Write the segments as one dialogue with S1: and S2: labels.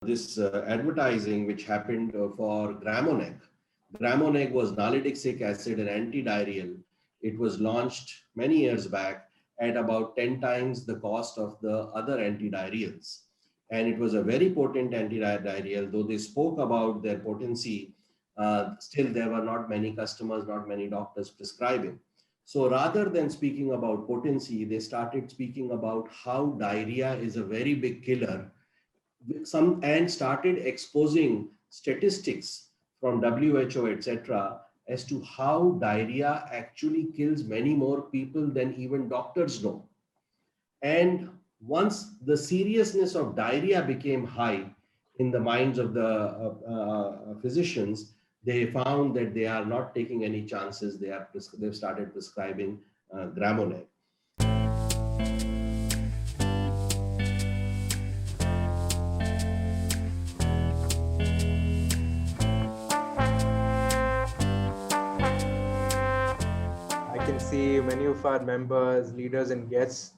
S1: this advertising which happened for Gramoneg. Gramoneg was nalidixic acid, an antidiarrheal. It was launched many years back at about 10 times the cost of the other antidiarrheals. And it was a very potent antidiarrheal, though they spoke about their potency, still there were not many customers, not many doctors prescribing. So rather than speaking about potency, they started speaking about how diarrhea is a very big killer, and started exposing statistics from WHO, etc., as to how diarrhea actually kills many more people than even doctors know. And once the seriousness of diarrhea became high in the minds of the physicians, they found that they are not taking any chances. They've started prescribing Gramoneg.
S2: I can see many of our members, leaders, and guests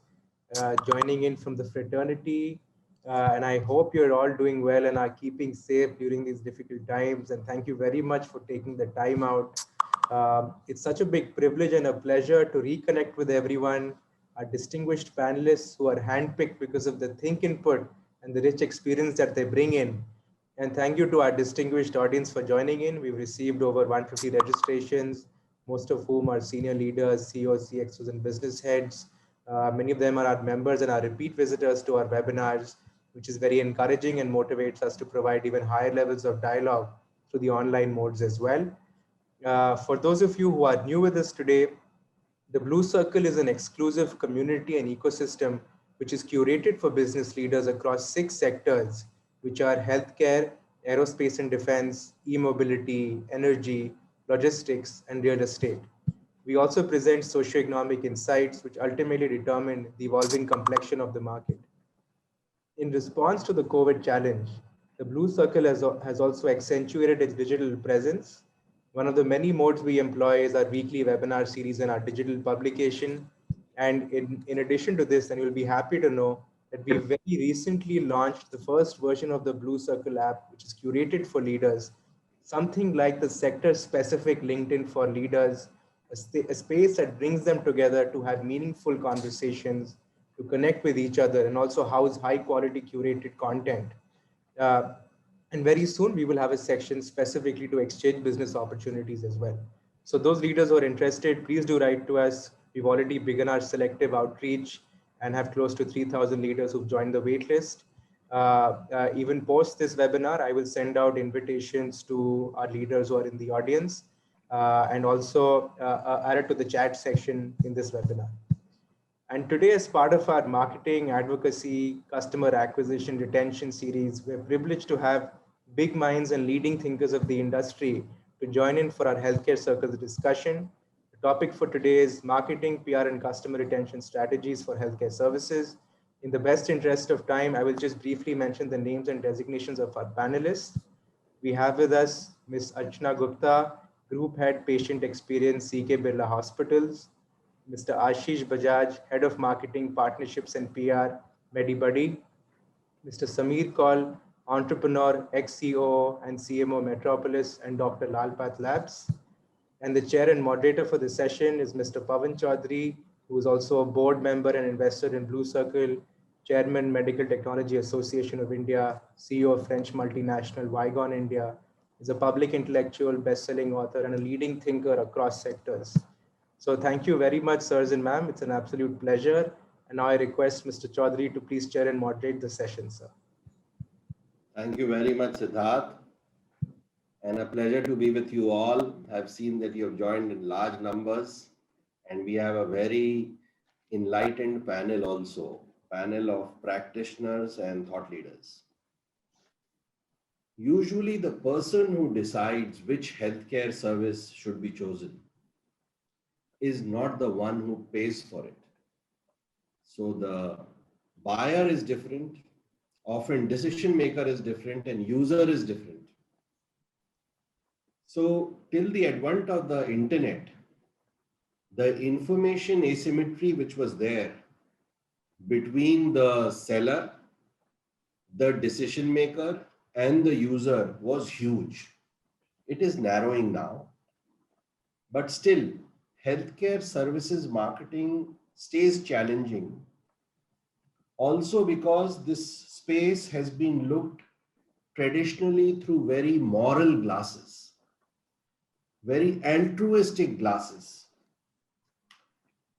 S2: joining in from the fraternity. And I hope you're all doing well and are keeping safe during these difficult times. And thank you very much for taking the time out. It's such a big privilege and a pleasure to reconnect with everyone, our distinguished panelists who are handpicked because of the think input and the rich experience that they bring in. And thank you to our distinguished audience for joining in. We've received over 150 registrations, most of whom are senior leaders, CEOs, CXOs, and business heads. Many of them are our members and are repeat visitors to our webinars, which is very encouraging and motivates us to provide even higher levels of dialogue through the online modes as well. For those of you who are new with us today, the Blue Circle is an exclusive community and ecosystem which is curated for business leaders across 6 sectors, which are healthcare, aerospace and defense, e-mobility, energy, logistics, and real estate. We also present socioeconomic insights which ultimately determine the evolving complexion of the market. In response to the COVID challenge, the Blue Circle has also accentuated its digital presence. One of the many modes we employ is our weekly webinar series and our digital publication. And in addition to this, and you'll be happy to know that we very recently launched the first version of the Blue Circle app, which is curated for leaders, something like the sector-specific LinkedIn for leaders, a space that brings them together to have meaningful conversations, to connect with each other, and also house high quality curated content. Uh, and very soon we will have a section specifically to exchange business opportunities as well. So those leaders who are interested, please do write to us. We've already begun our selective outreach and have close to 3,000 leaders who've joined the waitlist. Even post this webinar, I will send out invitations to our leaders who are in the audience and also add it to the chat section in this webinar. And today, as part of our marketing, advocacy, customer acquisition, retention series, we're privileged to have big minds and leading thinkers of the industry to join in for our healthcare circles discussion. The topic for today is marketing, PR, and customer retention strategies for healthcare services. In the best interest of time, I will just briefly mention the names and designations of our panelists. We have with us Ms. Archana Gupta, Group Head Patient Experience, CK Birla Hospitals. Mr. Ashish Bajaj, Head of Marketing, Partnerships and PR, MediBuddy. Mr. Sameer Kaul, Entrepreneur, ex-COO and CMO Metropolis and Dr. Lalpath Labs. And the chair and moderator for the session is Mr. Pavan Chaudhary, who is also a board member and investor in Blue Circle, Chairman, Medical Technology Association of India, CEO of French multinational Vigon India, is a public intellectual, best-selling author, and a leading thinker across sectors. So thank you very much, sirs and ma'am. It's an absolute pleasure. And now I request Mr. Chaudhary to please chair and moderate the session, sir.
S1: Thank you very much, Siddharth. And a pleasure to be with you all. I've seen that you have joined in large numbers, and we have a very enlightened panel also, panel of practitioners and thought leaders. Usually the person who decides which healthcare service should be chosen is not the one who pays for it. So the buyer is different, often decision maker is different, and user is different. So till the advent of the internet, the information asymmetry which was there between the seller, the decision maker, and the user was huge. It is narrowing now, but still, healthcare services marketing stays challenging. Also, because this space has been looked traditionally through very moral glasses, very altruistic glasses.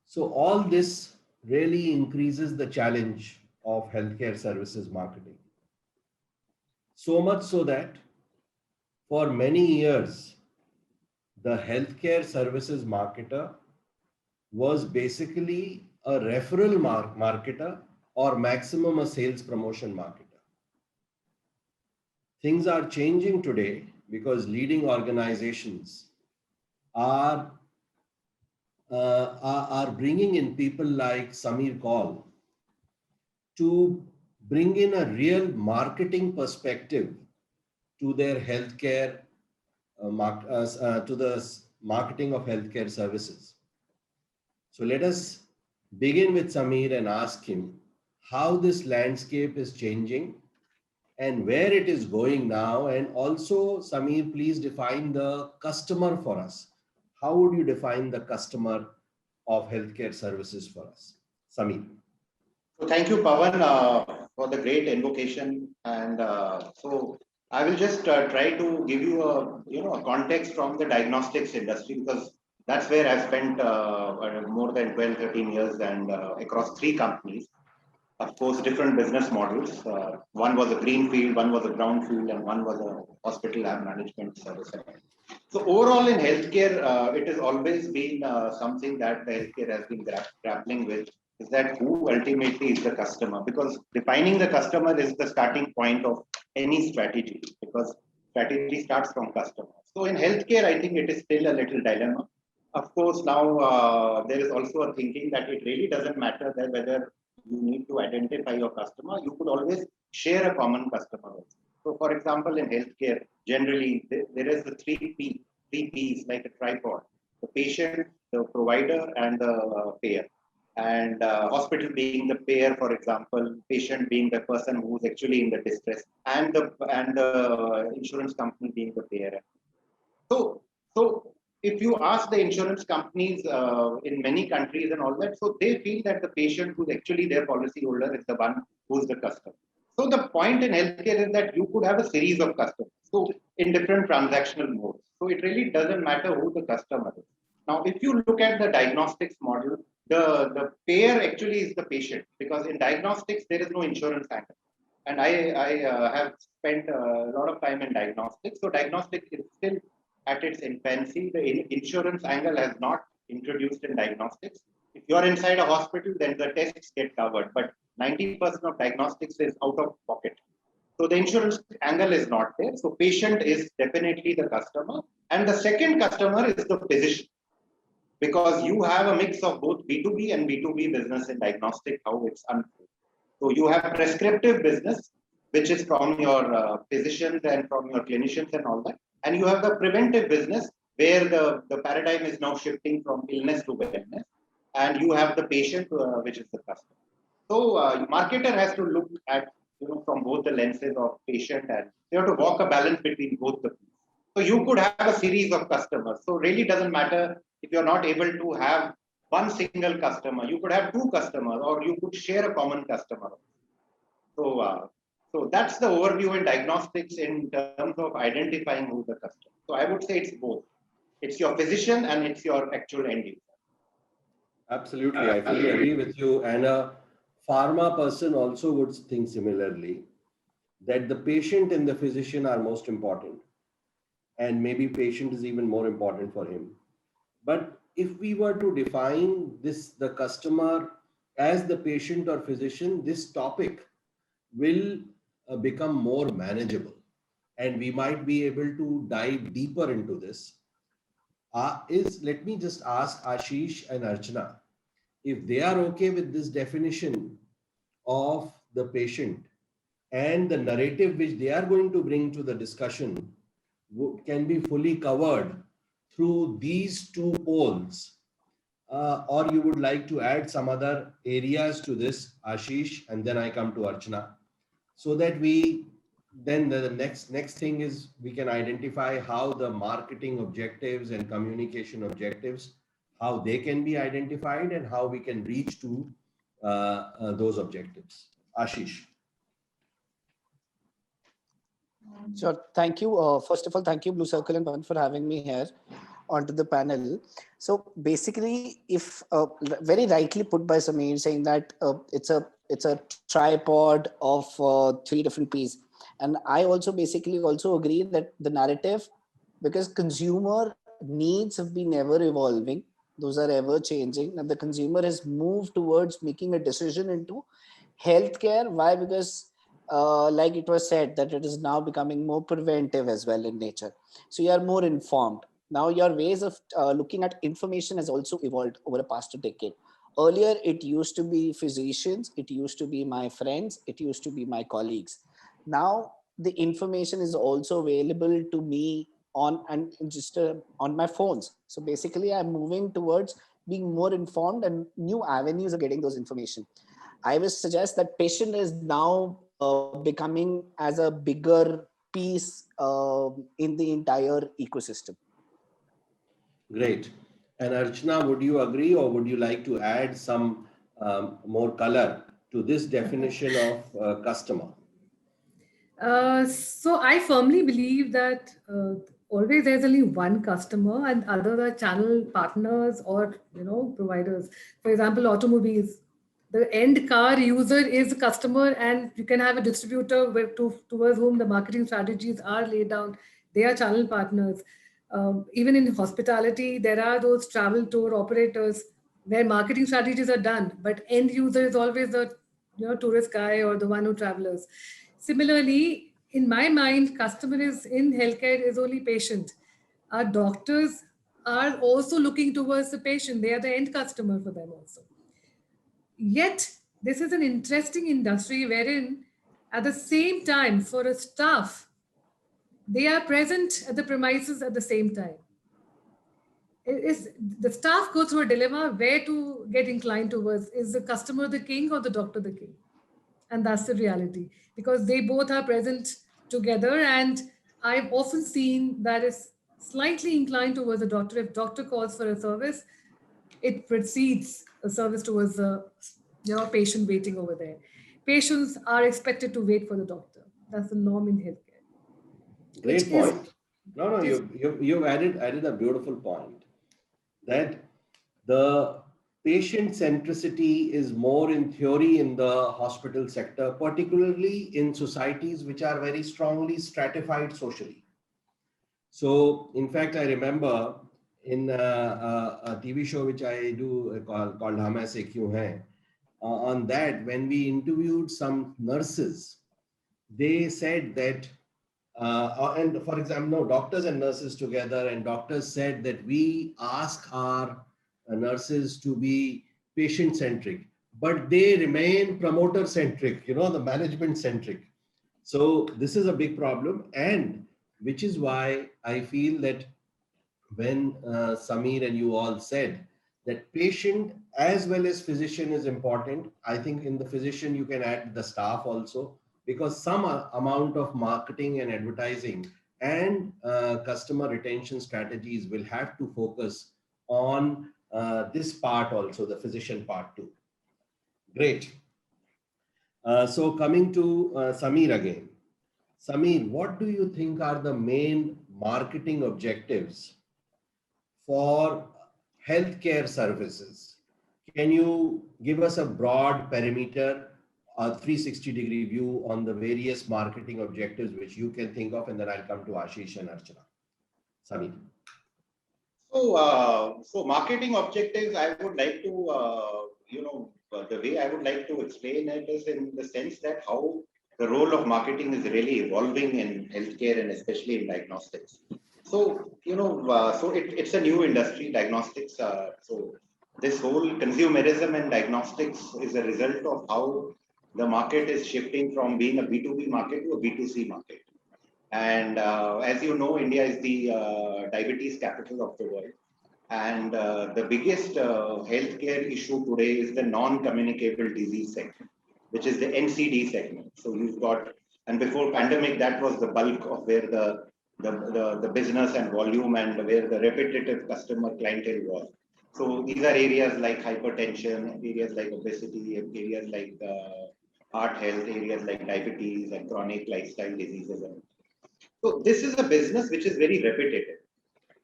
S1: So, all this really increases the challenge of healthcare services marketing. So much so that for many years, the healthcare services marketer was basically a referral marketer or maximum a sales promotion marketer. Things are changing today because leading organizations are, are bringing in people like Samir Kaul to bring in a real marketing perspective to their healthcare, to the marketing of healthcare services. So let us begin with Samir and ask him how this landscape is changing and where it is going now. And also, Samir, please define the customer for us. How would you define the customer of healthcare services for us? Samir.
S3: So thank you, Pawan, for the great invocation. And so I will just try to give you a context from the diagnostics industry, because that's where I've spent more than 12, 13 years and across 3 companies. Of course, different business models. One was a greenfield, one was a brownfield, and one was a hospital lab management service. So overall in healthcare, it has always been something that the healthcare has been grappling with, is that who ultimately is the customer, because defining the customer is the starting point of any strategy, because strategy starts from customer. So in healthcare, I think it is still a little dilemma. Of course, now there is also a thinking that it really doesn't matter that whether you need to identify your customer, you could always share a common customer. So for example, in healthcare, generally there is the three P's like a tripod: the patient, the provider, and the payer. And hospital being the payer, for example, patient being the person who's actually in the distress, and the insurance company being the payer. So if you ask the insurance companies in many countries and all that, so they feel that the patient who's actually their policy holder is the one who's the customer. So the point in healthcare is that you could have a series of customers, so in different transactional modes. So it really doesn't matter who the customer is. Now, if you look at the diagnostics model, the payer actually is the patient, because in diagnostics there is no insurance angle. And I have spent a lot of time in diagnostics. So diagnostics is still at its infancy. The insurance angle has not introduced in diagnostics. If you are inside a hospital, then the tests get covered, but 90% of diagnostics is out of pocket. So the insurance angle is not there. So patient is definitely the customer. And the second customer is the physician, because you have a mix of both B2B and B2B business in diagnostic, how it's unfolded. So you have prescriptive business, which is from your physicians and from your clinicians and all that. And you have the preventive business, where the paradigm is now shifting from illness to wellness. And you have the patient, which is the customer. So marketer has to look at, from both the lenses of patient, and they have to walk a balance between both the things. So you could have a series of customers. So really doesn't matter if you're not able to have one single customer. You could have 2 customers, or you could share a common customer. So that's the overview in diagnostics in terms of identifying who's the customer. So I would say it's both. It's your physician and it's your actual end user.
S1: Absolutely, I fully agree with you. And a pharma person also would think similarly, that the patient and the physician are most important. And maybe patient is even more important for him. But if we were to define this, the customer as the patient or physician, this topic will become more manageable. And we might be able to dive deeper into this. Let me just ask Ashish and Archana if they are okay with this definition of the patient, and the narrative which they are going to bring to the discussion can be fully covered through these 2 poles, or you would like to add some other areas to this, Ashish, and then I come to Archana, so that we then the next thing is we can identify how the marketing objectives and communication objectives, how they can be identified and how we can reach to those objectives. Ashish.
S4: Sure. Thank you. First of all, thank you, Blue Circle and Pawan, for having me here onto the panel. So basically, if very rightly put by Sameer, saying that it's a tripod of three different P's, and I also basically also agree that the narrative, because consumer needs have been ever evolving, those are ever changing, and the consumer has moved towards making a decision into healthcare. Why? Because like it was said, that it is now becoming more preventive as well in nature. So you are more informed. Now your ways of looking at information has also evolved over the past decade. Earlier, it used to be physicians, it used to be my friends, it used to be my colleagues. Now the information is also available to me on and just on my phones. So basically, I'm moving towards being more informed, and new avenues of getting those information. I will suggest that patient is now becoming as a bigger piece in the entire ecosystem.
S1: Great. And Archana, would you agree or would you like to add some more color to this definition of customer?
S5: So I firmly believe that always there's only one customer and others are channel partners or providers. For example, automobiles. The end car user is a customer, and you can have a distributor towards whom the marketing strategies are laid down. They are channel partners. Even in hospitality, there are those travel tour operators where marketing strategies are done, but end user is always the tourist guy or the one who travels. Similarly, in my mind, customer is in healthcare is only patient. Our doctors are also looking towards the patient. They are the end customer for them also. Yet, this is an interesting industry wherein, at the same time, for a staff, they are present at the premises at the same time. The staff go through a dilemma where to get inclined towards. Is the customer the king or the doctor the king? And that's the reality, because they both are present together. And I've often seen that is slightly inclined towards the doctor. If doctor calls for a service, it precedes a service towards the patient waiting over there. Patients are expected to wait for the doctor. That's the norm in healthcare.
S1: Great point. You've added a beautiful point, that the patient centricity is more in theory in the hospital sector, particularly in societies which are very strongly stratified socially. So, in fact, I remember in a TV show which I do called Hum Aise Kyun Hai, on that, when we interviewed some nurses, they said that, and for example, no, doctors and nurses together, and doctors said that we ask our nurses to be patient centric, but they remain promoter centric, the management centric. So this is a big problem, and which is why I feel that when Sameer and you all said that patient as well as physician is important, I think in the physician you can add the staff also, because some amount of marketing and advertising and customer retention strategies will have to focus on this part also, the physician part too. Great. So coming to Sameer again. Sameer, what do you think are the main marketing objectives for healthcare services? Can you give us a broad perimeter, a 360-degree view on the various marketing objectives which you can think of, and then I'll come to Ashish and Archana. Sameer.
S3: So marketing objectives, I would like to, the way I would like to explain it is in the sense that how the role of marketing is really evolving in healthcare and especially in diagnostics. So, it's a new industry, diagnostics. So this whole consumerism and diagnostics is a result of how the market is shifting from being a B2B market to a B2C market. And as you know, India is the diabetes capital of the world. And the biggest healthcare issue today is the non-communicable disease segment, which is the NCD segment. So you've got And before pandemic, that was the bulk of where the business and volume and where the repetitive customer clientele was. So these are areas like hypertension, areas like obesity, areas like heart health, areas like diabetes and chronic lifestyle diseases. So this is a business which is very repetitive.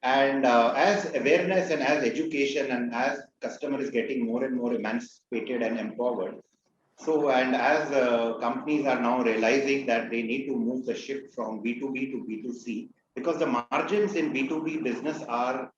S3: And as awareness and as education and as customer is getting more and more emancipated and empowered, so and as companies are now realizing that they need to move the shift from B2B to B2C, because the margins in B2B business are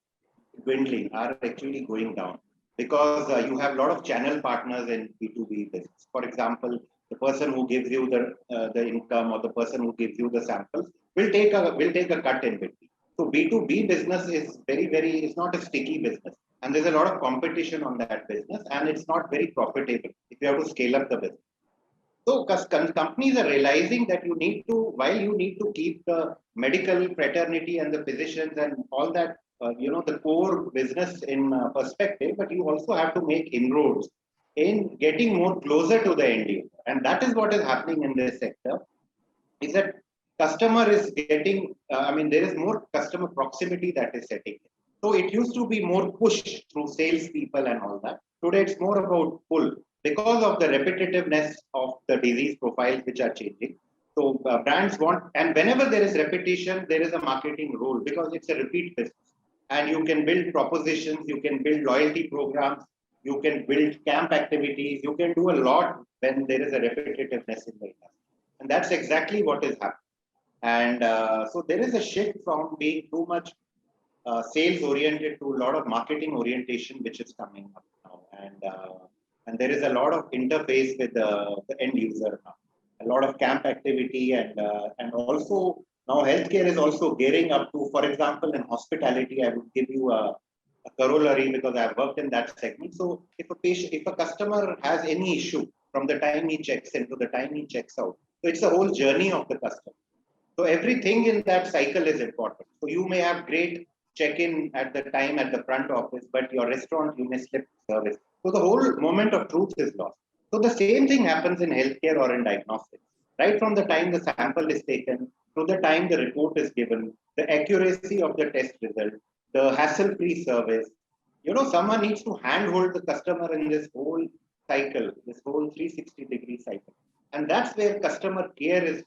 S3: dwindling, are actually going down, because you have a lot of channel partners in B2B business. For example, the person who gives you the income, or the person who gives you the samples will take a cut in between. So B2B business is it's not a sticky business, and there's a lot of competition on that business, and it's not very profitable if you have to scale up the business. So companies are realizing that while you need to keep the medical fraternity and the physicians and all that, the core business in perspective, but you also have to make inroads in getting more closer to the end user. And that is what is happening in this sector, is that customer is getting, there is more customer proximity that is setting in. So it used to be more push through salespeople and all that. Today it's more about pull, because of the repetitiveness of the disease profiles which are changing. So brands want, and whenever there is repetition, there is a marketing role, because it's a repeat business. And you can build propositions, you can build loyalty programs, you can build camp activities, you can do a lot when there is a repetitiveness in the industry. And that's exactly what is happening. And so there is a shift from being too much sales oriented to a lot of marketing orientation, which is coming up now. And there is a lot of interface with the end user now. A lot of camp activity, and also now healthcare is also gearing up to, for example, in hospitality. I would give you a corollary, because I've worked in that segment. So if a customer has any issue from the time he checks in to the time he checks out, so it's a whole journey of the customer. So everything in that cycle is important. So you may have great check-in at the time at the front office, but your restaurant, you may slip service. So the whole moment of truth is lost. So the same thing happens in healthcare or in diagnostics. Right from the time the sample is taken to the time the report is given, the accuracy of the test result, the hassle-free service. Someone needs to handhold the customer in this whole cycle, this whole 360-degree cycle. And that's where customer care is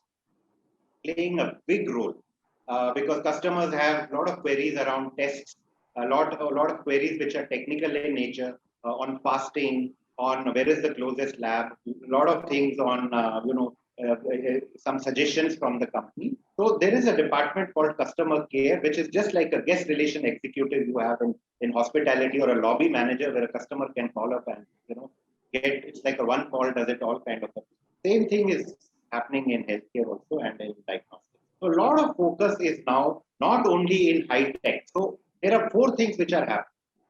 S3: playing a big role, because customers have a lot of queries around tests, a lot of queries which are technical in nature, on fasting, on where is the closest lab, a lot of things on some suggestions from the company. So there is a department called customer care, which is just like a guest relation executive you have in hospitality, or a lobby manager where a customer can call up and it's like a one call does it all kind of thing. Same thing is happening in healthcare also and in diagnostics. So a lot of focus is now not only in high tech. So there are 4 things which are happening.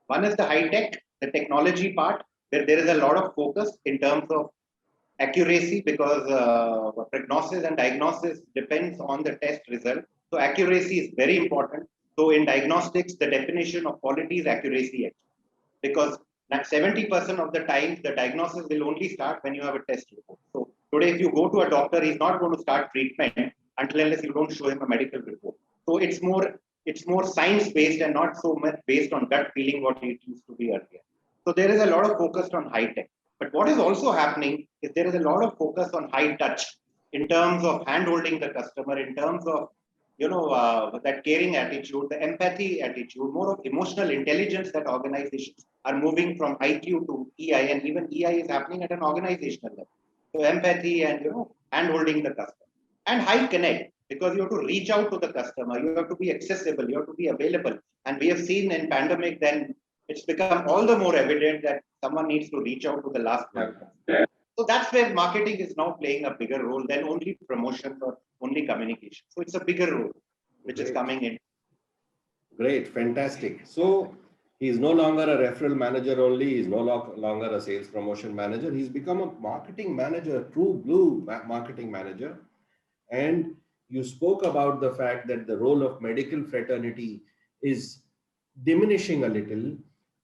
S3: One is the high tech, the technology part, where there is a lot of focus in terms of accuracy, because prognosis and diagnosis depends on the test result. So accuracy is very important. So in diagnostics, the definition of quality is accuracy, because 70% of the time the diagnosis will only start when you have a test report. So today, if you go to a doctor, he's not going to start treatment unless you don't show him a medical report. So it's more science-based and not so much based on gut feeling what it used to be earlier. So there is a lot of focus on high tech. But what is also happening is there is a lot of focus on high touch in terms of hand-holding the customer, in terms of that caring attitude, the empathy attitude, more of emotional intelligence that organizations are moving from IQ to EI, and even EI is happening at an organizational level. So empathy and hand-holding the customer, and high connect, because you have to reach out to the customer, you have to be accessible, you have to be available. And we have seen in pandemic, then it's become all the more evident that someone needs to reach out to the last one. So that's where marketing is now playing a bigger role than only promotion or only communication. So it's a bigger role which is coming in.
S1: Great, fantastic. So he's no longer a referral manager only. He's no longer a sales promotion manager. He's become a marketing manager, true blue marketing manager. And you spoke about the fact that the role of medical fraternity is diminishing a little.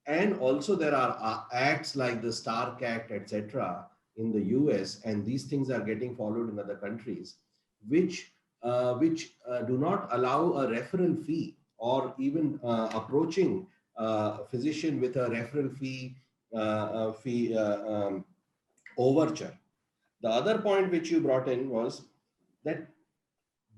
S1: And also there are acts like the Stark Act, etc. in the US, and these things are getting followed in other countries. which do not allow a referral fee or even approaching a physician with a referral fee overture. The other point which you brought in was that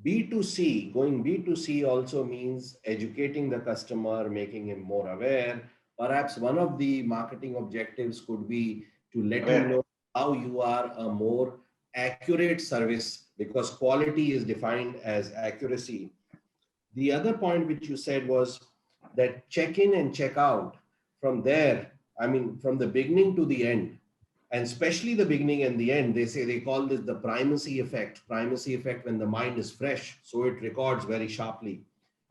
S1: B2C, going B2C also means educating the customer, making him more aware. Perhaps one of the marketing objectives could be to let him know how you are a more accurate service, because quality is defined as accuracy. The other point which you said was that check in and check out, from there, I mean, from the beginning to the end, and especially the beginning and the end, they call this the primacy effect. Primacy effect when the mind is fresh, so it records very sharply.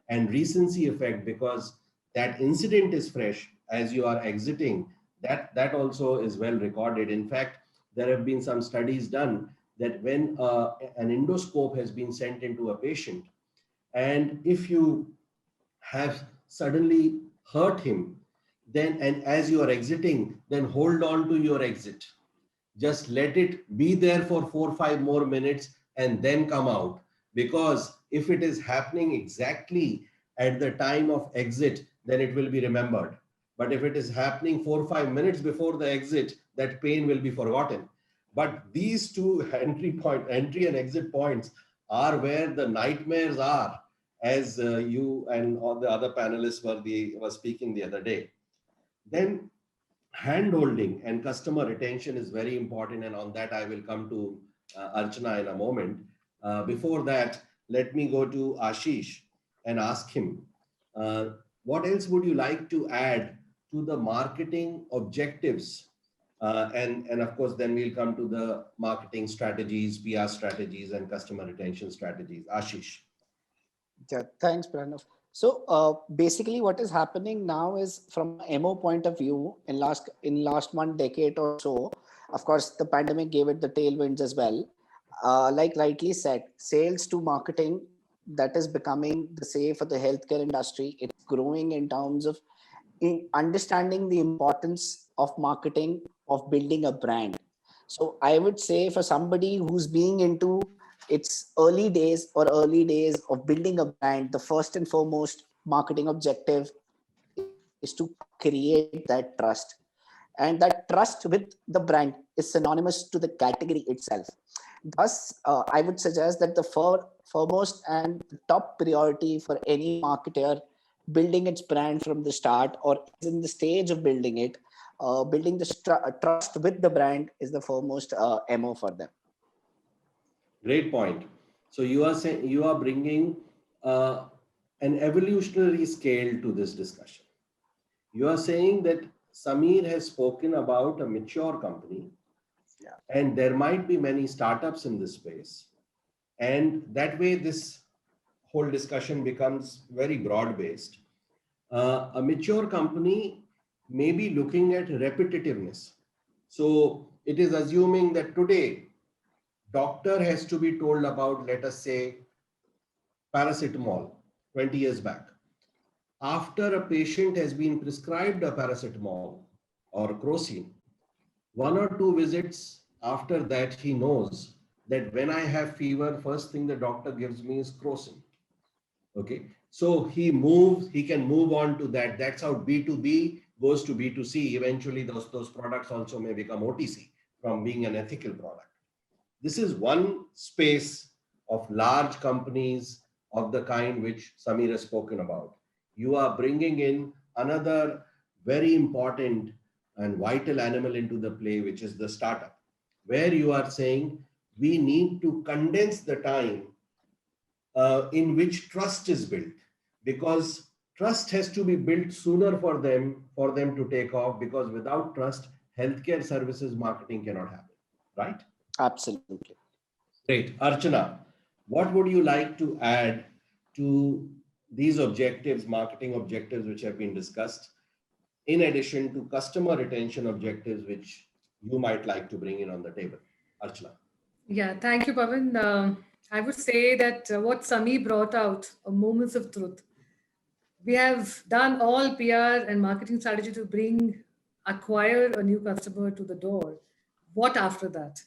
S1: And recency effect, because that incident is fresh as you are exiting, that also is well recorded. In fact, there have been some studies done that when an endoscope has been sent into a patient, and if you have suddenly hurt him, then, and as you are exiting, then hold on to your exit. Just let it be there for 4 or 5 more minutes and then come out. Because if it is happening exactly at the time of exit, then it will be remembered. But if it is happening 4 or 5 minutes before the exit, that pain will be forgotten. But these two entry and exit points are where the nightmares are, as you and all the other panelists were speaking the other day. Then hand-holding and customer retention is very important, and on that I will come to Archana in a moment. Before that, let me go to Ashish and ask him, what else would you like to add to the marketing objectives? And of course, then we'll come to the marketing strategies, PR strategies, and customer retention strategies. Ashish.
S4: Yeah, thanks, Pranav. So basically what is happening now is, from MO point of view, in last 1 decade or so, of course, the pandemic gave it the tailwinds as well. Like rightly said, sales to marketing, that is becoming the same for the healthcare industry. It's growing in terms of understanding the importance of marketing, of building a brand. So I would say, for somebody who's being into its early days of building a brand, the first and foremost marketing objective is to create that trust. And that trust with the brand is synonymous to the category itself. Thus, I would suggest that the foremost and top priority for any marketer building its brand from the start, or is in the stage of building it, building the trust with the brand is the foremost MO for them.
S1: Great point. So you are saying, you are bringing an evolutionary scale to this discussion. You are saying that Samir has spoken about a mature company, and there might be many startups in this space. And that way, this whole discussion becomes very broad-based. A mature company may be looking at repetitiveness. So it is assuming that today, doctor has to be told about, let us say, paracetamol 20 years back. After a patient has been prescribed a paracetamol or crocin, 1 or 2 visits after that, he knows that when I have fever, first thing the doctor gives me is crocin. Okay, so he can move on to that. That's how B2B goes to B2C. Eventually, those products also may become OTC from being an ethical product. This is one space of large companies of the kind which Samir has spoken about. You are bringing in another very important and vital animal into the play, which is the startup, where you are saying we need to condense the time in which trust is built, because trust has to be built sooner for them to take off, because without trust, healthcare services marketing cannot happen, right?
S4: Absolutely.
S1: Great. Archana, what would you like to add to these objectives, marketing objectives, which have been discussed, in addition to customer retention objectives, which you might like to bring in on the table? Archana.
S5: Yeah, thank you, Pawan. I would say that what Sami brought out, moments of truth. We have done all PR and marketing strategy to acquire a new customer to the door. What after that?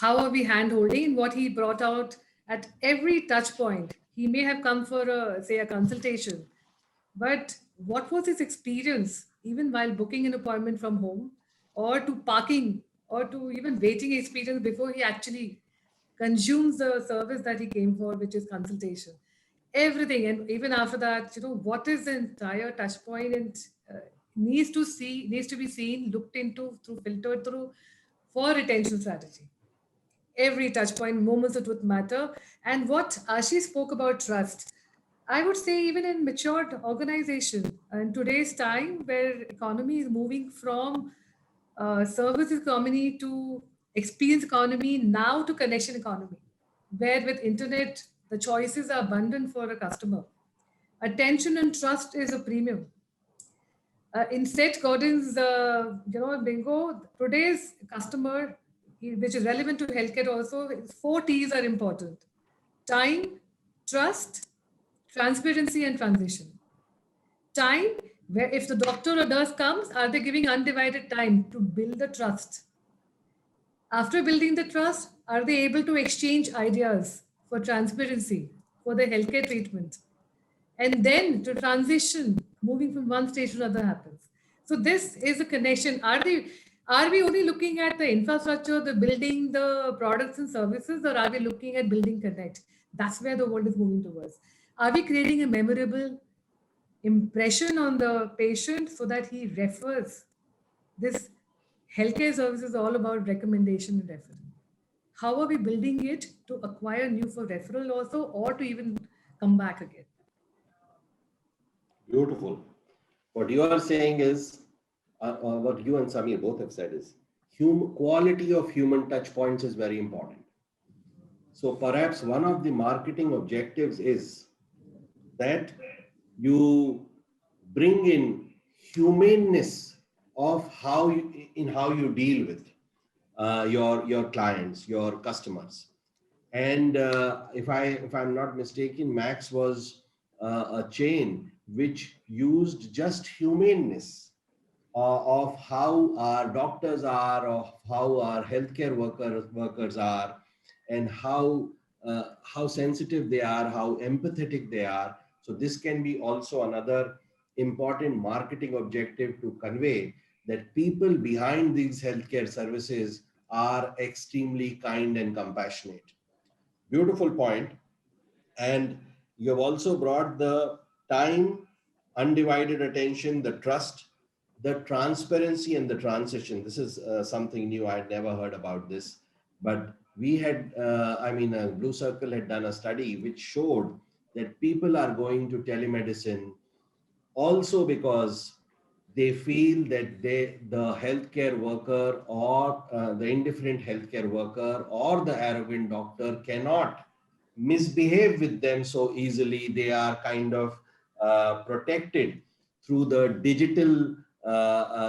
S5: How are we hand-holding? What he brought out at every touch point. He may have come for say a consultation, but what was his experience even while booking an appointment from home, or to parking, or to even waiting experience before he actually consumes the service that he came for, which is consultation. Everything, and even after that, what is the entire touch point, and needs to be seen, looked into, through filtered through for retention strategy. Every touch point, moments that would matter. And what Ashi spoke about trust, I would say even in matured organization in today's time, where economy is moving from service economy to experience economy, now to connection economy, where with internet the choices are abundant for a customer. Attention and trust is a premium. In Seth Godin's, bingo, today's customer, which is relevant to healthcare also, 4 T's are important: time, trust, transparency, and transition. Time, where if the doctor or nurse comes, are they giving undivided time to build the trust? After building the trust, are they able to exchange ideas for transparency, for the healthcare treatment? And then to transition, moving from one stage to another happens. So this is a connection. Are we only looking at the infrastructure, the building, the products and services, or are we looking at building connect? That's where the world is moving towards. Are we creating a memorable impression on the patient so that he refers? This healthcare service is all about recommendation and referral. How are we building it to acquire new for referral also, or to even come back again?
S1: Beautiful. What you are saying is, what you and Samir both have said is, quality of human touch points is very important. So perhaps one of the marketing objectives is that you bring in humaneness of how you deal with your clients, your customers. And if I'm not mistaken, Max was a chain which used just humaneness of how our doctors are, of how our healthcare workers are, and how sensitive they are, how empathetic they are. So this can be also another important marketing objective, to convey that people behind these healthcare services are extremely kind and compassionate. Beautiful point. And you have also brought the time, undivided attention, the trust, the transparency, and the transition. This is something new. I had never heard about this, but we had, Blue Circle had done a study which showed that people are going to telemedicine also because they feel that the healthcare worker, or the indifferent healthcare worker, or the arrogant doctor cannot misbehave with them so easily. They are kind of protected through the digital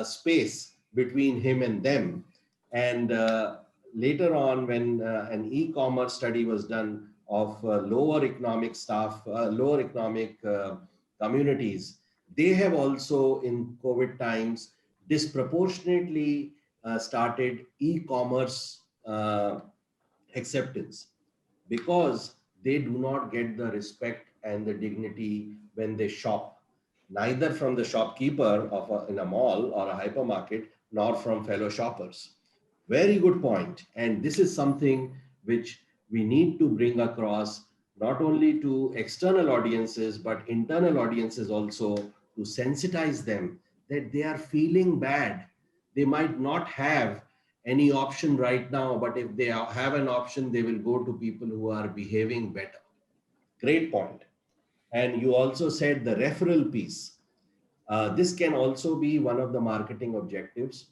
S1: space between him and them. And later on, when an e-commerce study was done of lower economic communities, they have also in COVID times disproportionately started e-commerce acceptance, because they do not get the respect and the dignity when they shop, neither from the shopkeeper in a mall or a hypermarket, nor from fellow shoppers. Very good point. And this is something which we need to bring across, not only to external audiences, but internal audiences also, to sensitize them that they are feeling bad. They might not have any option right now, but if they have an option, they will go to people who are behaving better. Great point. And you also said the referral piece. This can also be one of the marketing objectives.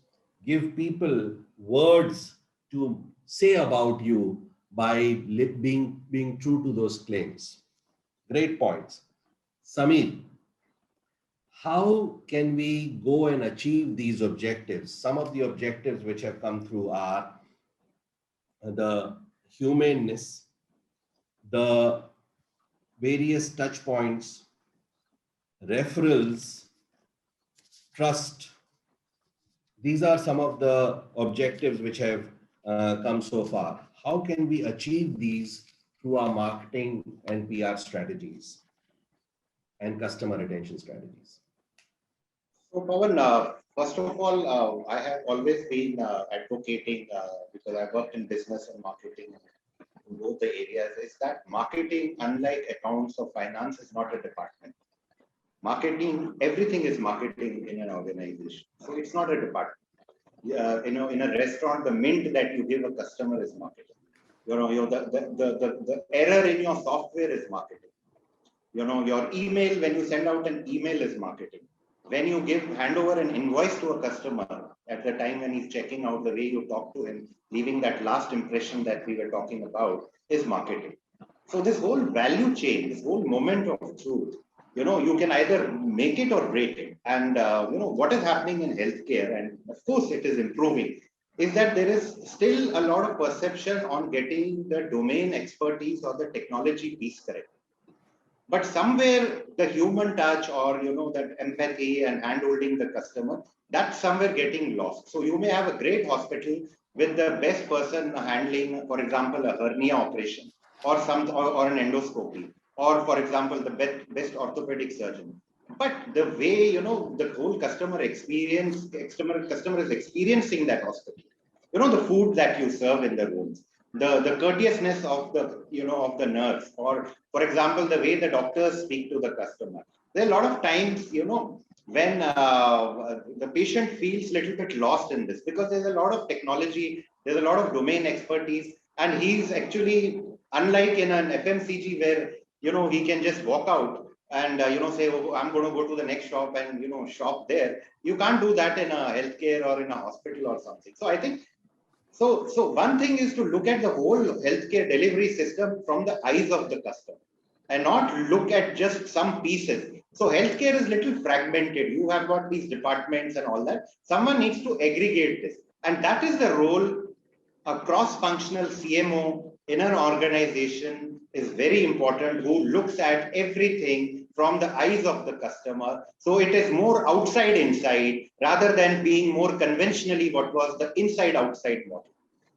S1: Give people words to say about you by being true to those claims. Great points. Samir, how can we go and achieve these objectives? Some of the objectives which have come through are the humaneness, the various touch points, referrals, trust. These are some of the objectives which have come so far. How can we achieve these to our marketing and PR strategies and customer retention strategies?
S3: So, Pawan, first of all, I have always been advocating, because I worked in business and marketing in both the areas, is that marketing, unlike accounts or finance, is not a department. Marketing, everything is marketing in an organization. So it's not a department. In a restaurant, the mint that you give a customer is marketing. The error in your software is marketing. Your email, when you send out an email, is marketing. When you hand over an invoice to a customer at the time when he's checking out, the way you talk to him, leaving that last impression that we were talking about, is marketing. So this whole value chain, this whole moment of truth, you can either make it or break it. And what is happening in healthcare, and of course it is improving, is that there is still a lot of perception on getting the domain expertise or the technology piece correct. But somewhere the human touch, or that empathy and hand-holding the customer, that's somewhere getting lost. So you may have a great hospital with the best person handling, for example, a hernia operation, or or an endoscopy, or for example, the best orthopedic surgeon. But the way the whole customer experience, customer is experiencing that hospital. The food that you serve in the rooms, the courteousness of the nurse, or for example, the way the doctors speak to the customer. There are a lot of times, when the patient feels a little bit lost in this, because there's a lot of technology, there's a lot of domain expertise, and he's actually, unlike in an FMCG where, he can just walk out and, say, oh, I'm going to go to the next shop and, shop there. You can't do that in a healthcare or in a hospital or something. So I think, so one thing is to look at the whole healthcare delivery system from the eyes of the customer and not look at just some pieces. So healthcare is little fragmented. You have got these departments and all that. Someone needs to aggregate this. And that is the role a cross-functional CMO in an organization is very important, who looks at everything from the eyes of the customer. So it is more outside inside rather than being more conventionally what was the inside outside model.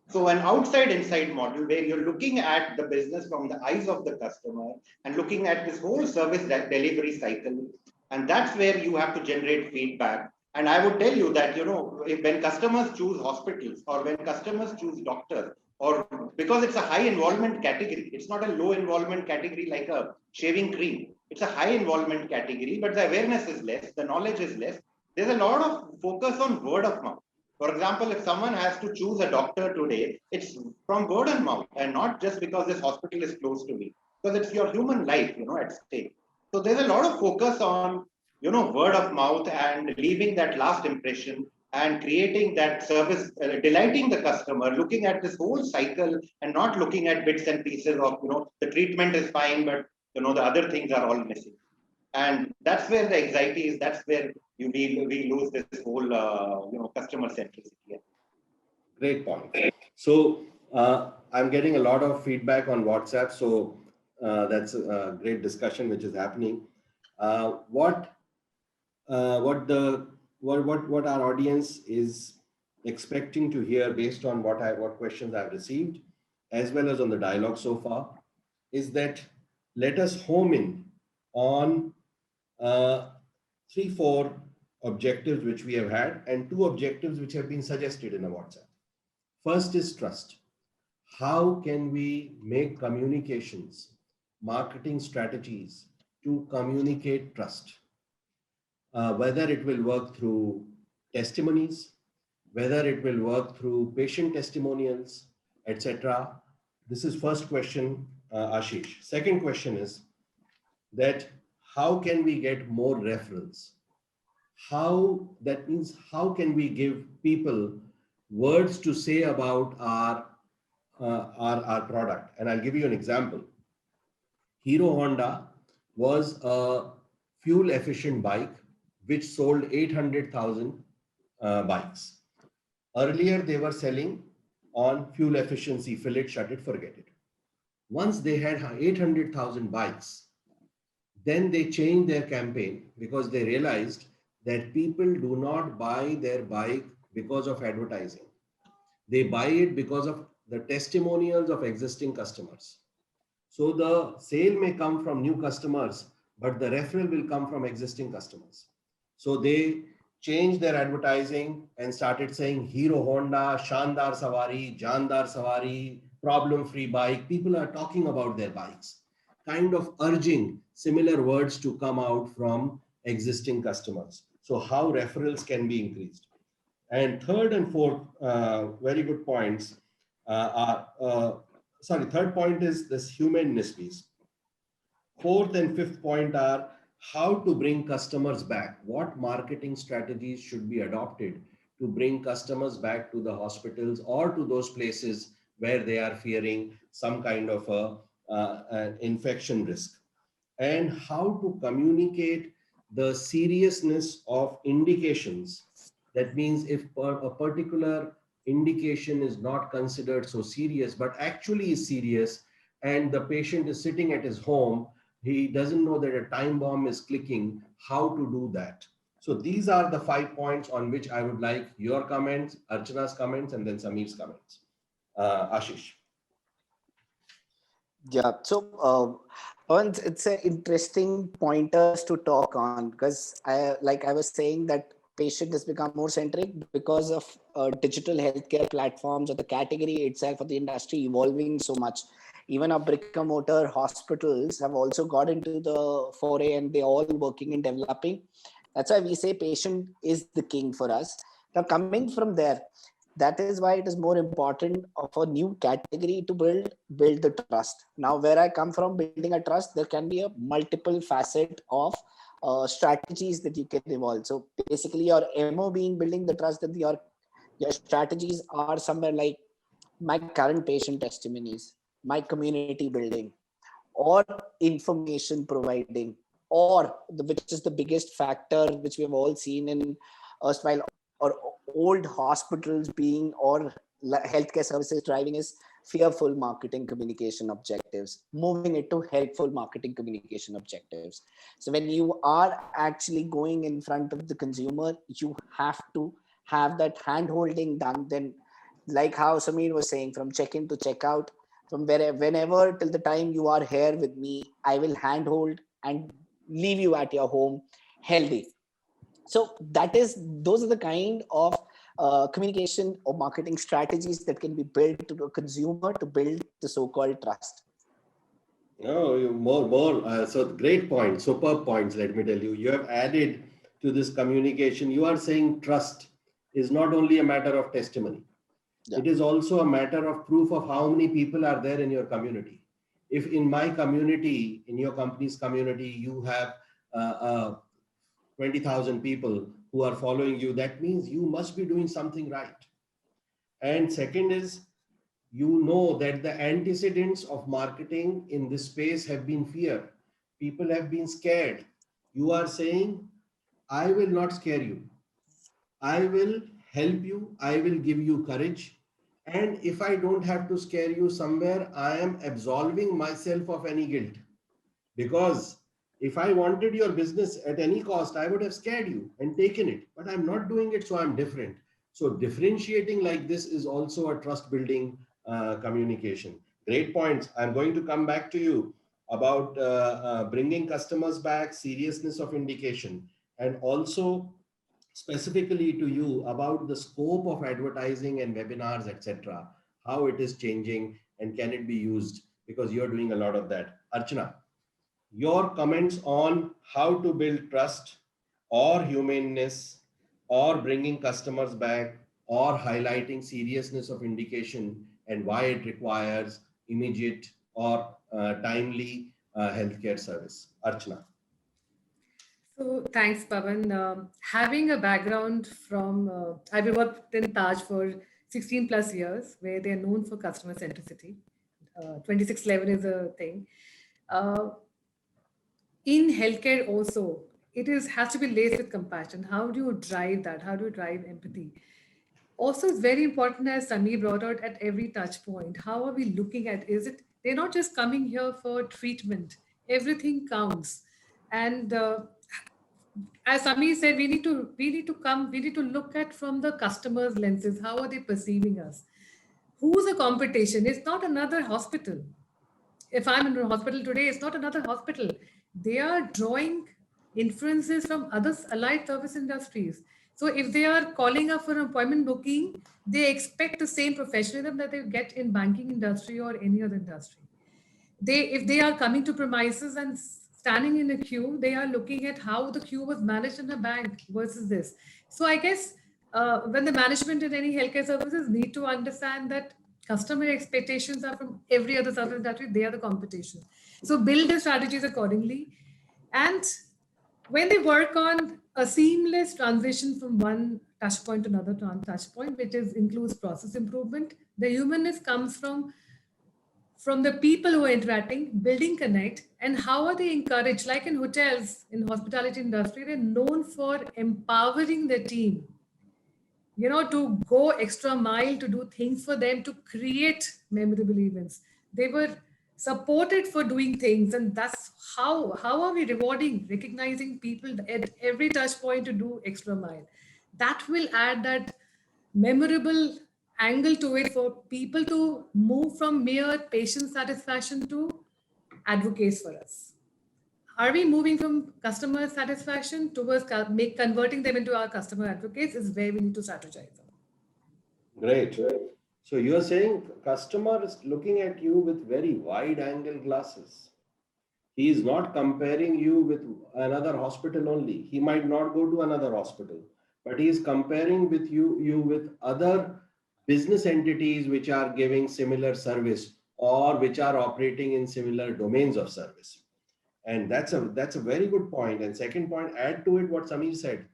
S3: So an outside inside model where you're looking at the business from the eyes of the customer and looking at this whole service delivery cycle. And that's where you have to generate feedback. And I would tell you that, when customers choose hospitals, or when customers choose doctors, or because it's a high involvement category, it's not a low involvement category like a shaving cream. It's a high involvement category, but the awareness is less, the knowledge is less. There's a lot of focus on word of mouth. For example, if someone has to choose a doctor today, it's from word of mouth, and not just because this hospital is close to me, because it's your human life, at stake. So there's a lot of focus on, word of mouth and leaving that last impression and creating that service, delighting the customer, looking at this whole cycle and not looking at bits and pieces of, the treatment is fine, but, the other things are all missing. And that's where the anxiety is. That's where we lose this whole, customer centricity.
S1: Great point. So I'm getting a lot of feedback on WhatsApp. So that's a great discussion which is happening. What our audience is expecting to hear based on what questions I've received, as well as on the dialogue so far, is that let us home in on 3-4 objectives which we have had, and 2 objectives which have been suggested in a WhatsApp. First is trust. How can we make communications, marketing strategies to communicate trust? Whether it will work through testimonies, whether it will work through patient testimonials, etc. This is first question, Ashish. Second question is that how can we get more referrals? That means how can we give people words to say about our product? And I'll give you an example. Hero Honda was a fuel efficient bike which sold 800,000 bikes. Earlier, they were selling on fuel efficiency, fill it, shut it, forget it. Once they had 800,000 bikes, then they changed their campaign because they realized that people do not buy their bike because of advertising. They buy it because of the testimonials of existing customers. So the sale may come from new customers, but the referral will come from existing customers. So they changed their advertising and started saying Hero Honda, Shandar Savari, Jandar Savari, problem-free bike. People are talking about their bikes, kind of urging similar words to come out from existing customers. So how referrals can be increased. And third and fourth, very good points third point is this humanness piece. Fourth and fifth point are how to bring customers back. What marketing strategies should be adopted to bring customers back to the hospitals or to those places where they are fearing some kind of an infection risk. And how to communicate the seriousness of indications. That means if a particular indication is not considered so serious, but actually is serious, and the patient is sitting at his home, he doesn't know that a time bomb is clicking, how to do that. So these are the 5 points on which I would like your comments, Archana's comments, and then Sameer's comments. Ashish.
S4: Yeah, so it's an interesting pointers to talk on, because I was saying that patient has become more centric because of digital healthcare platforms, or the category itself, or the industry evolving so much. Even our brick and mortar hospitals have also got into the foray, and they're all working in developing. That's why we say patient is the king for us. Now, coming from there, that is why it is more important for new category to build the trust. Now, where I come from, building a trust, there can be a multiple facet of strategies that you can evolve. So basically, your MO being building the trust, that your strategies are somewhere like my current patient testimonies, my community building, or information providing, or which is the biggest factor which we have all seen in erstwhile or old hospitals being, or healthcare services driving, is fearful marketing communication objectives, moving it to helpful marketing communication objectives. So when you are actually going in front of the consumer, you have to have that hand holding done. Then, like how Sameer was saying, from check-in to check-out, from whenever till the time you are here with me, I will handhold and leave you at your home healthy. So those are the kind of communication or marketing strategies that can be built to a consumer to build the so-called trust.
S1: Oh, more. So great points, superb points. Let me tell you, you have added to this communication. You are saying trust is not only a matter of testimony. Yeah. It is also a matter of proof of how many people are there in your community. If in my community, in your company's community, you have 20,000 people who are following you, that means you must be doing something right. And second is, you know that the antecedents of marketing in this space have been fear. People have been scared. You are saying, I will not scare you. I will help you. I will give you courage. And if I don't have to scare you somewhere, I am absolving myself of any guilt. Because if I wanted your business at any cost, I would have scared you and taken it, but I'm not doing it, so I'm different. So differentiating like this is also a trust building communication. Great points. I'm going to come back to you about bringing customers back, seriousness of indication, and also specifically to you about the scope of advertising and webinars, etc., how it is changing and can it be used, because you're doing a lot of that. Archana, your comments on how to build trust or humaneness or bringing customers back or highlighting seriousness of indication and why it requires immediate or timely healthcare service. Archana.
S5: So thanks, Pawan. Having a background from, I've worked in Taj for 16 plus years, where they're known for customer centricity. 2611 is a thing. In healthcare also, has to be laced with compassion. How do you drive that? How do you drive empathy? Also, it's very important, as Sameer brought out, at every touch point. How are we looking at, they're not just coming here for treatment. Everything counts. And as Sameer said, we need to look at from the customer's lenses. How are they perceiving us? Who's the competition? It's not another hospital. if I'm in a hospital today, it's not another hospital. They are drawing inferences from other allied service industries. So if they are calling up for an appointment booking, they expect the same professionalism that they get in banking industry or any other industry. If they are coming to premises and standing in a queue, they are looking at how the queue was managed in a bank versus this. So I guess when the management in any healthcare services need to understand that customer expectations are from every other service industry, they are the competition. So build the strategies accordingly. And when they work on a seamless transition from one touch point to another touch point, which includes process improvement, the humanness comes from the people who are interacting, building connect, and how are they encouraged? Like in hotels, in hospitality industry, they're known for empowering their team, to go extra mile, to do things for them, to create memorable events. They were supported for doing things, and that's how are we rewarding, recognizing people at every touch point to do extra mile. That will add that memorable angle to it for people to move from mere patient satisfaction to advocates for us. Are we moving from customer satisfaction towards converting them into our customer advocates is where we need to strategize on.
S1: Great. So you're saying customer is looking at you with very wide angle glasses. He is not comparing you with another hospital only. He might not go to another hospital, but he is comparing with you with other business entities which are giving similar service or which are operating in similar domains of service. And that's a very good point. And second point, add to it what Samir said,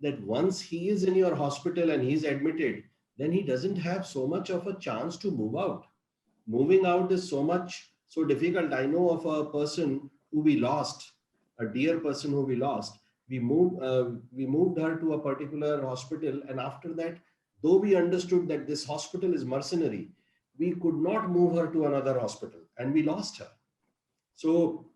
S1: that once he is in your hospital and he's admitted, then he doesn't have so much of a chance to move out. Moving out is so difficult. I know of a person who we lost, a dear person who we lost. We moved her to a particular hospital, and after that, though we understood that this hospital is mercenary, we could not move her to another hospital, and we lost her. So,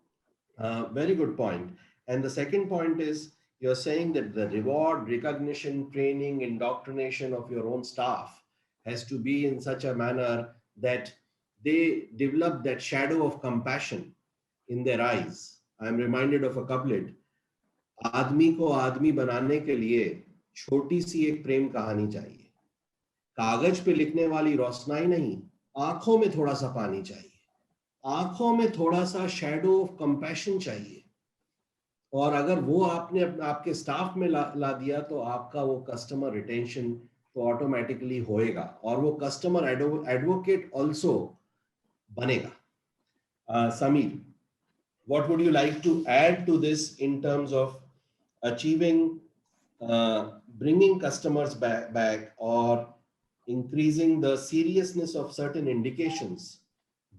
S1: very good point. And the second point is, you're saying that the reward, recognition, training, indoctrination of your own staff has to be in such a manner that they develop that shadow of compassion in their eyes. I'm reminded of a couplet. आदमी को आदमी बनाने के लिए छोटी सी एक प्रेम कहानी चाहिए. कागज पे लिखने वाली रोशनाई नहीं, आंखों में थोड़ा सा पानी चाहिए. आंखों में थोड़ा सा शैडो ऑफ कंपैशन चाहिए. और अगर वो आपने आपके स्टाफ में ला दिया तो आपका वो कस्टमर रिटेंशन तो ऑटोमेटिकली होएगा और वो कस्टमर एडवोकेट ऑल्सो बनेगा. Sameer, what would you like to add to this in terms of achieving, bringing customers back or increasing the seriousness of certain indications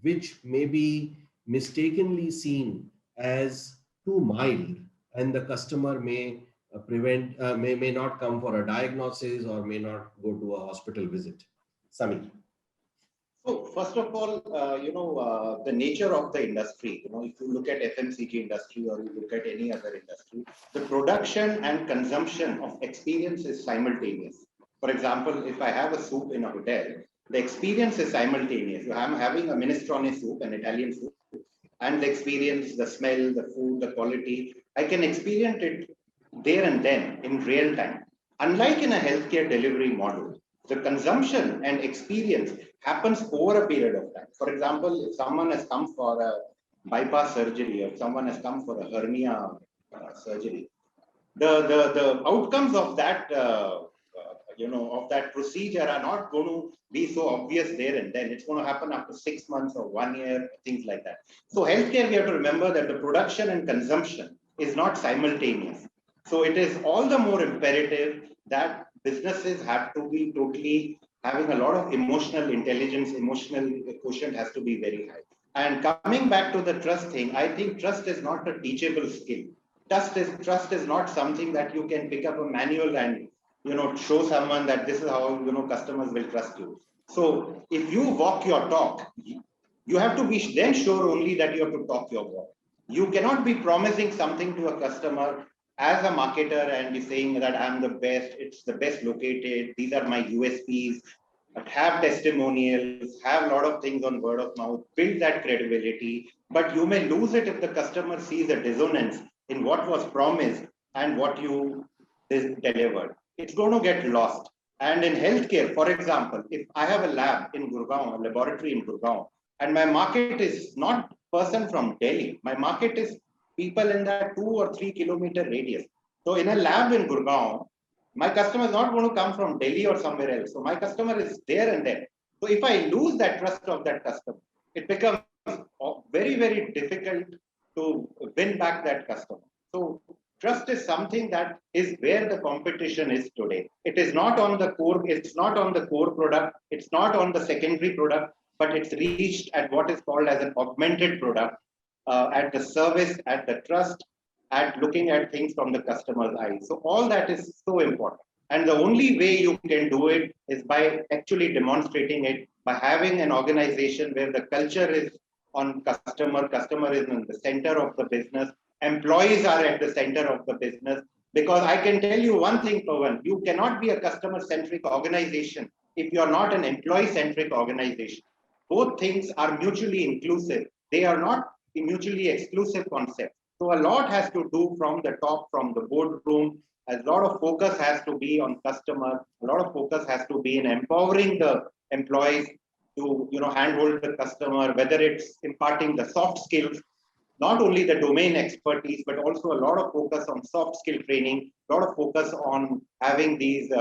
S1: which may be mistakenly seen as too mild, and the customer may may not come for a diagnosis or may not go to a hospital visit? Sameer.
S3: So first of all, the nature of the industry, if you look at FMCG industry or you look at any other industry, the production and consumption of experience is simultaneous. For example, if I have a soup in a hotel, the experience is simultaneous. I'm having a minestrone soup, an Italian soup, and the experience, the smell, the food, the quality, I can experience it there and then in real time. Unlike in a healthcare delivery model, the consumption and experience happens over a period of time. For example, if someone has come for a bypass surgery or someone has come for a hernia surgery, the outcomes of that of that procedure are not going to be so obvious there and then. It's going to happen after 6 months or 1 year, things like that. So healthcare, we have to remember that the production and consumption is not simultaneous. So it is all the more imperative that businesses have to be totally having a lot of emotional intelligence, emotional quotient has to be very high. And coming back to the trust thing, I think trust is not a teachable skill. Trust is not something that you can pick up a manual and show someone that this is how customers will trust you. So if you walk your talk, you have to be then sure only that you have to talk your walk. You cannot be promising something to a customer as a marketer and be saying that I'm the best, it's the best located, these are my USPs, have testimonials, have a lot of things on word of mouth, build that credibility, but you may lose it if the customer sees a dissonance in what was promised and what you delivered. It's going to get lost. And in healthcare, for example, if I have a lab in Gurgaon, a laboratory in Gurgaon, and my market is not person from Delhi, my market is people in that 2 or 3 kilometer radius. So in a lab in Gurgaon, my customer is not going to come from Delhi or somewhere else. So my customer is there and there. So if I lose that trust of that customer, it becomes very, very difficult to win back that customer. So trust is something that is where the competition is today. It is not on the core, it's not on the core product, it's not on the secondary product, but it's reached at what is called as an augmented product, at the service, at the trust, at looking at things from the customer's eyes. So all that is so important. And the only way you can do it is by actually demonstrating it, by having an organization where the culture is on customer is in the center of the business, employees are at the center of the business. Because I can tell you one thing, Pawan, you cannot be a customer-centric organization if you're not an employee-centric organization. Both things are mutually inclusive. They are not mutually exclusive concepts. So a lot has to do from the top, from the boardroom. A lot of focus has to be on customer. A lot of focus has to be in empowering the employees to handhold the customer, whether it's imparting the soft skills, not only the domain expertise, but also a lot of focus on soft skill training, a lot of focus on having these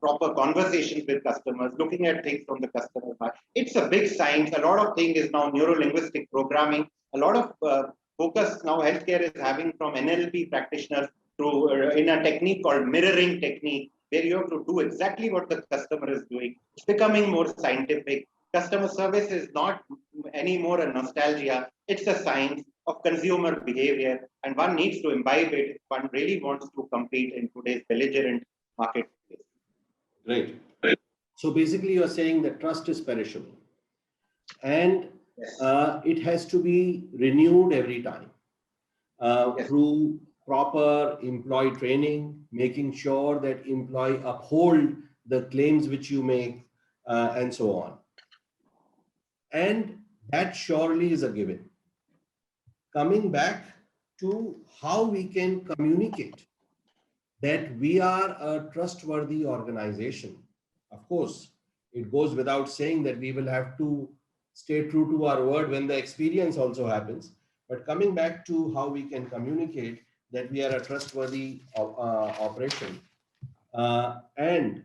S3: proper conversations with customers, looking at things from the customer side. It's a big science. A lot of things is now neuro-linguistic programming. A lot of focus now healthcare is having from NLP practitioners to in a technique called mirroring technique, where you have to do exactly what the customer is doing. It's becoming more scientific. Customer service is not anymore a nostalgia. It's a science of consumer behavior, and one needs to imbibe it if one really wants to compete in today's belligerent marketplace.
S1: Great. So basically, you're saying that trust is perishable, and
S3: Yes.
S1: It has to be renewed every time
S3: Yes.
S1: through proper employee training, making sure that employee uphold the claims which you make, and so on. And that surely is a given. Coming back to how we can communicate that we are a trustworthy organization. Of course, it goes without saying that we will have to stay true to our word when the experience also happens. But coming back to how we can communicate that we are a trustworthy operation, and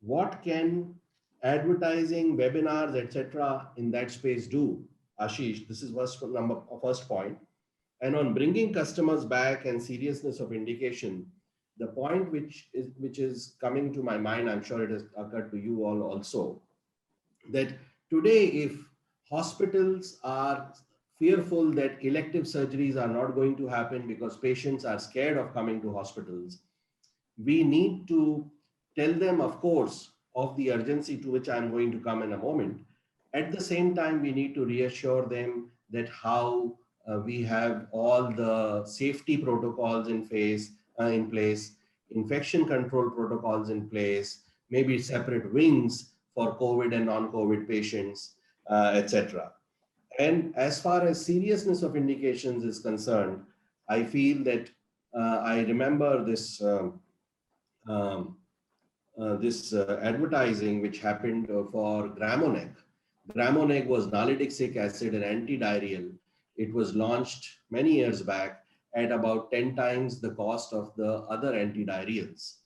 S1: what can advertising, webinars, etc. in that space do? Ashish, this is first point. And on bringing customers back and seriousness of indication, the point which is coming to my mind, I'm sure it has occurred to you all also, that today if hospitals are fearful that elective surgeries are not going to happen because patients are scared of coming to hospitals, we need to tell them, of course, of the urgency to which I'm going to come in a moment. At the same time, we need to reassure them that how we have all the safety protocols in place, infection control protocols in place, maybe separate wings for COVID and non-COVID patients, etc. And as far as seriousness of indications is concerned, I feel that I remember this advertising which happened for Gramonec. Gramonec was nalidixic acid, an antidiarrheal. It was launched many years back at about 10 times the cost of the other antidiarrheals.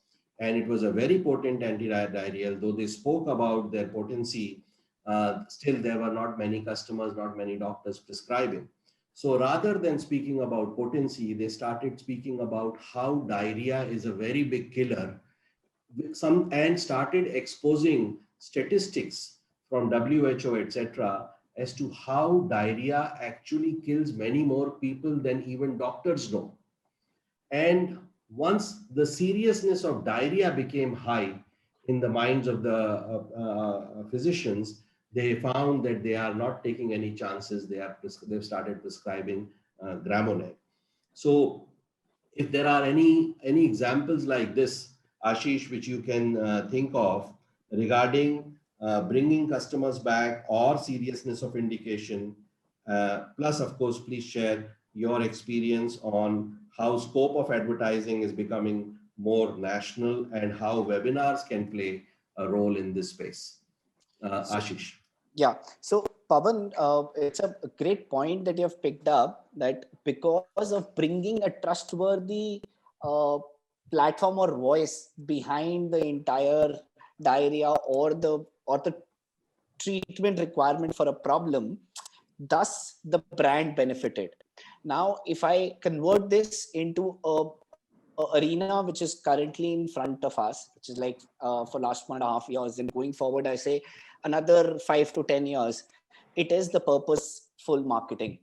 S1: And it was a very potent antidiarrheal. Though they spoke about their potency, still there were not many customers, not many doctors prescribing. So rather than speaking about potency, they started speaking about how diarrhea is a very big killer, and started exposing statistics from WHO, etc., as to how diarrhea actually kills many more people than even doctors know. And once the seriousness of diarrhea became high in the minds of the physicians, they found that they are not taking any chances. They've started prescribing Gramonec. So if there are any examples like this, Ashish, which you can think of regarding bringing customers back or seriousness of indication. Plus, of course, please share your experience on how scope of advertising is becoming more national and how webinars can play a role in this space. Ashish.
S4: Yeah. So Pawan, it's a great point that you have picked up, that because of bringing a trustworthy platform or voice behind the entire diarrhea or the treatment requirement for a problem, thus the brand benefited. Now, if I convert this into a arena which is currently in front of us, which is like for last 1.5 years, and going forward, I say another 5 to 10 years, it is the purposeful marketing,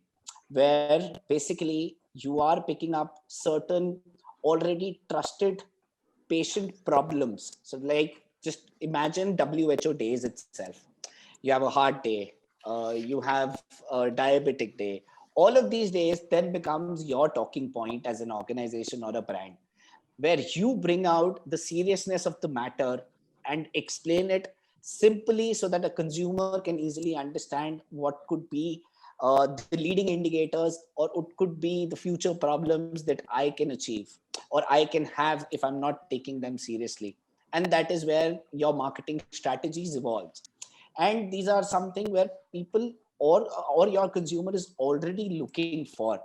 S4: where basically you are picking up certain already trusted patient problems. So like, just imagine WHO days itself. You have a heart day, you have a diabetic day. All of these days then becomes your talking point as an organization or a brand, where you bring out the seriousness of the matter and explain it simply so that a consumer can easily understand what could be the leading indicators, or it could be the future problems that I can achieve or I can have if I'm not taking them seriously. And that is where your marketing strategies evolves. And these are something where people or your consumer is already looking for.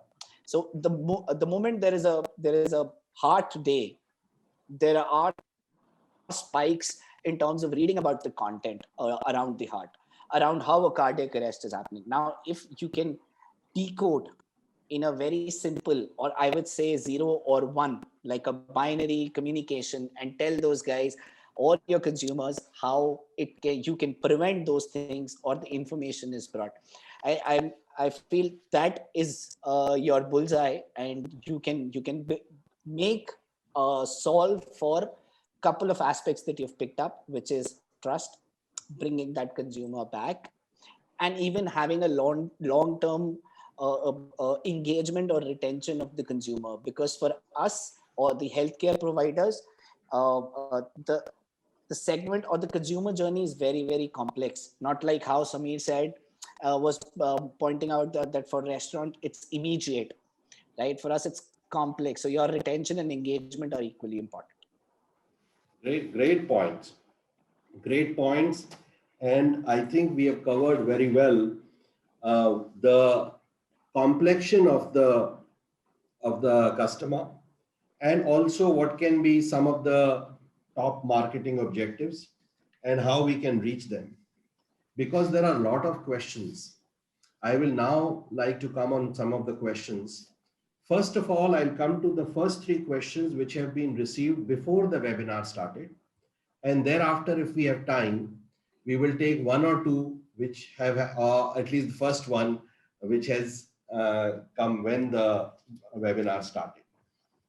S4: So the moment there is a heart day, there are spikes in terms of reading about the content around the heart, around how a cardiac arrest is happening. Now, if you can decode in a very simple, or I would say 0 or 1, like a binary communication, and tell those guys or your consumers how you can prevent those things, or the information is brought. I feel that is your bullseye, and you can make solve for couple of aspects that you've picked up, which is trust, bringing that consumer back, and even having a long-term engagement or retention of the consumer. Because for us or the healthcare providers, the segment or the consumer journey is very, very complex. Not like how Samir said, was pointing out that for restaurant, it's immediate, right? For us, it's complex. So your retention and engagement are equally important.
S1: Great points. Great points. And I think we have covered very well the complexion of the customer, and also what can be some of the top marketing objectives and how we can reach them. Because there are a lot of questions. I will now like to come on some of the questions. First of all, I'll come to the first 3 questions which have been received before the webinar started. And thereafter, if we have time, we will take 1 or 2 which have, at least the first one, which has come when the webinar started.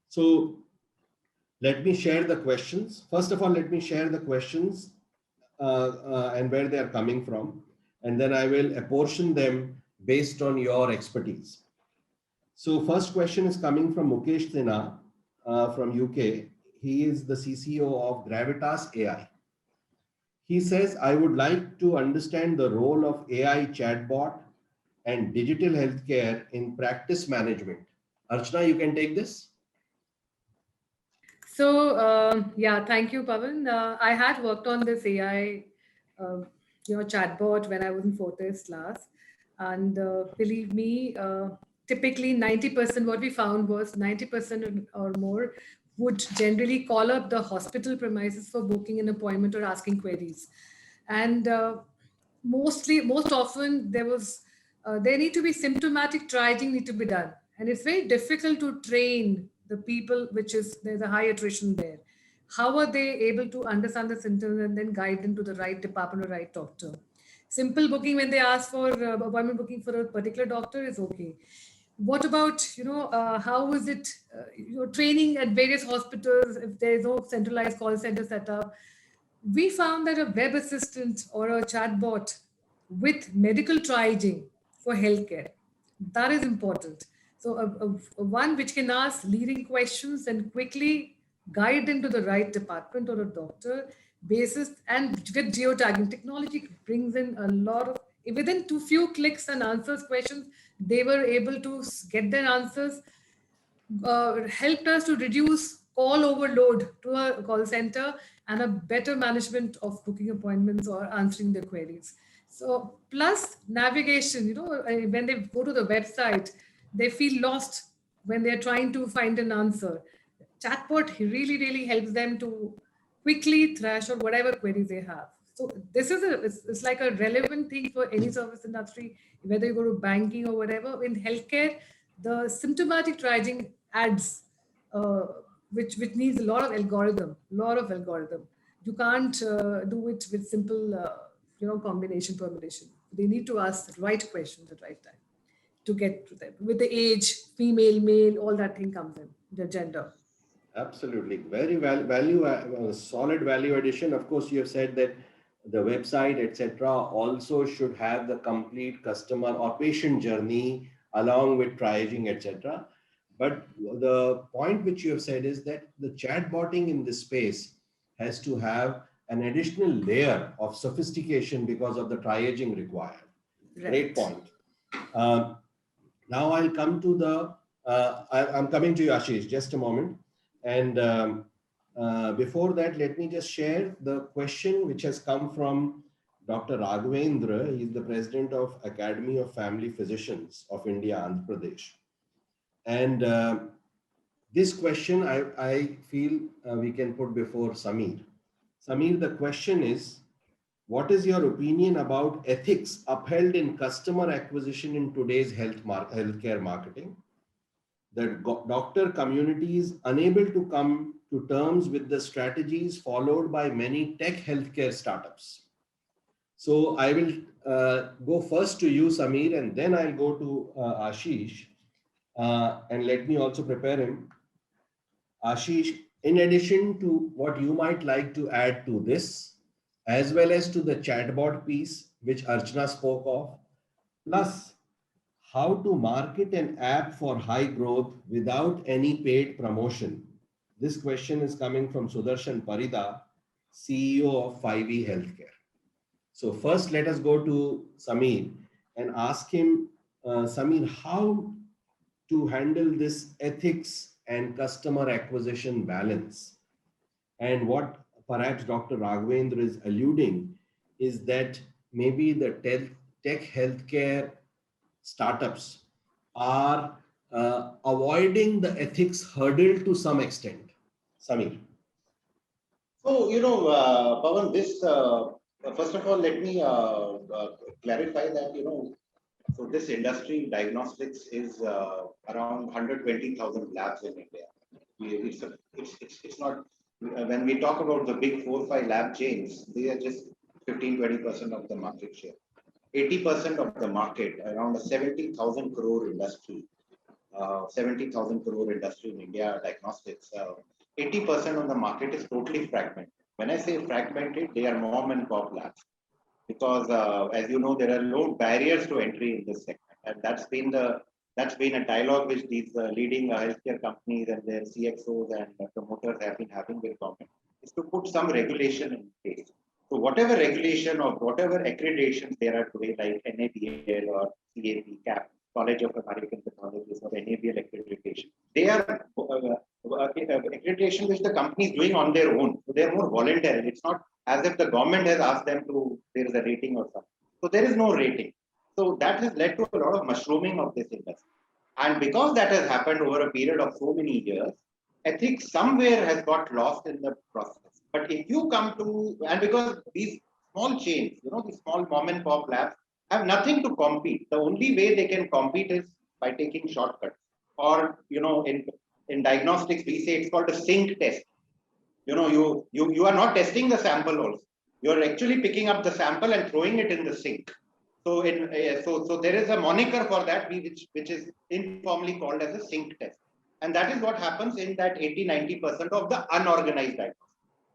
S1: So let me share the questions. First of all, let me share the questions and where they are coming from. And then I will apportion them based on your expertise. So first question is coming from Mukesh Sinha from UK. He is the CCO of Gravitas AI. He says, I would like to understand the role of AI chatbot and digital healthcare in practice management. Archana, you can take this.
S5: So yeah, thank you, Pawan. I had worked on this AI, chatbot when I was in Fortis last, and believe me, typically 90%. What we found was 90% or more would generally call up the hospital premises for booking an appointment or asking queries, and most often there need to be symptomatic triaging need to be done, and it's very difficult to train the people, there's a high attrition there. How are they able to understand the symptoms and then guide them to the right department or right doctor? Simple booking, when they ask for appointment booking for a particular doctor, is okay. What about, how is it, training at various hospitals if there is no centralized call center set up? We found that a web assistant or a chatbot with medical triaging for healthcare, that is important. So a one which can ask leading questions and quickly guide them to the right department or a doctor, basis. And with geotagging, technology brings in a lot of, within too few clicks and answers questions, they were able to get their answers, helped us to reduce call overload to a call center and a better management of booking appointments or answering their queries. So plus navigation, when they go to the website, they feel lost when they're trying to find an answer. Chatbot really, really helps them to quickly thrash out whatever queries they have. So this is it's like a relevant thing for any service industry, whether you go to banking or whatever. In healthcare, the symptomatic triaging ads, which needs a lot of algorithm. You can't do it with simple, combination permutation. They need to ask the right questions at the right time to get to them. With the age, female, male, all that thing comes in, the gender.
S1: Absolutely. Very solid value addition. Of course, you have said that the website, etc., also should have the complete customer or patient journey along with triaging, etc. But the point which you have said is that the chatbotting in this space has to have an additional layer of sophistication because of the triaging required. Right. Great point. Now I'll come to the, I'm coming to you, Ashish, just a moment. And before that, let me just share the question which has come from Dr. Raghavendra. He's the president of Academy of Family Physicians of India, Andhra Pradesh. And this question I feel we can put before Samir. Samir, the question is, what is your opinion about ethics upheld in customer acquisition in today's healthcare marketing? The doctor community is unable to come to terms with the strategies followed by many tech healthcare startups. So I will go first to you, Samir, and then I'll go to Ashish. And let me also prepare him. Ashish, in addition to what you might like to add to this, as well as to the chatbot piece, which Archana spoke of, plus how to market an app for high growth without any paid promotion. This question is coming from Sudarshan Parida, CEO of 5E Healthcare. So first, let us go to Samir and ask him, Samir, how to handle this ethics and customer acquisition balance. And what perhaps Dr. Raghavendra is alluding is that maybe the tech healthcare startups are avoiding the ethics hurdle to some extent. Samir.
S3: So, Pawan, this, first of all, let me clarify that, so this industry, diagnostics, is around 120,000 labs in India. It's not, when we talk about the big 4-5 lab chains, they are just 15-20% of the market share. 80% of the market, around a 70,000 crore industry, 70,000 crore industry in India, diagnostics, 80% of the market is totally fragmented. When I say fragmented, they are mom and pop labs. Because as you know, there are no barriers to entry in this segment. And that's been a dialogue which these leading healthcare companies and their CXOs and promoters have been having with government, is to put some regulation in place. So whatever regulation or whatever accreditations there are today, like NABL or CAP, CAP, College of American Pathologists, or NABL accreditation, they are accreditation which the company is doing on their own. So they are more voluntary. It's not as if the government has asked them to, there is a rating or something. So there is no rating. So that has led to a lot of mushrooming of this industry. And because that has happened over a period of so many years, ethics somewhere has got lost in the process. But if you come to, and because these small chains, these small mom and pop labs have nothing to compete. The only way they can compete is by taking shortcuts. Or, in diagnostics, we say it's called a sink test. You are not testing the sample also. You're actually picking up the sample and throwing it in the sink. So so there is a moniker for that, which is informally called as a sink test. And that is what happens in that 80-90% of the unorganized diagnostics.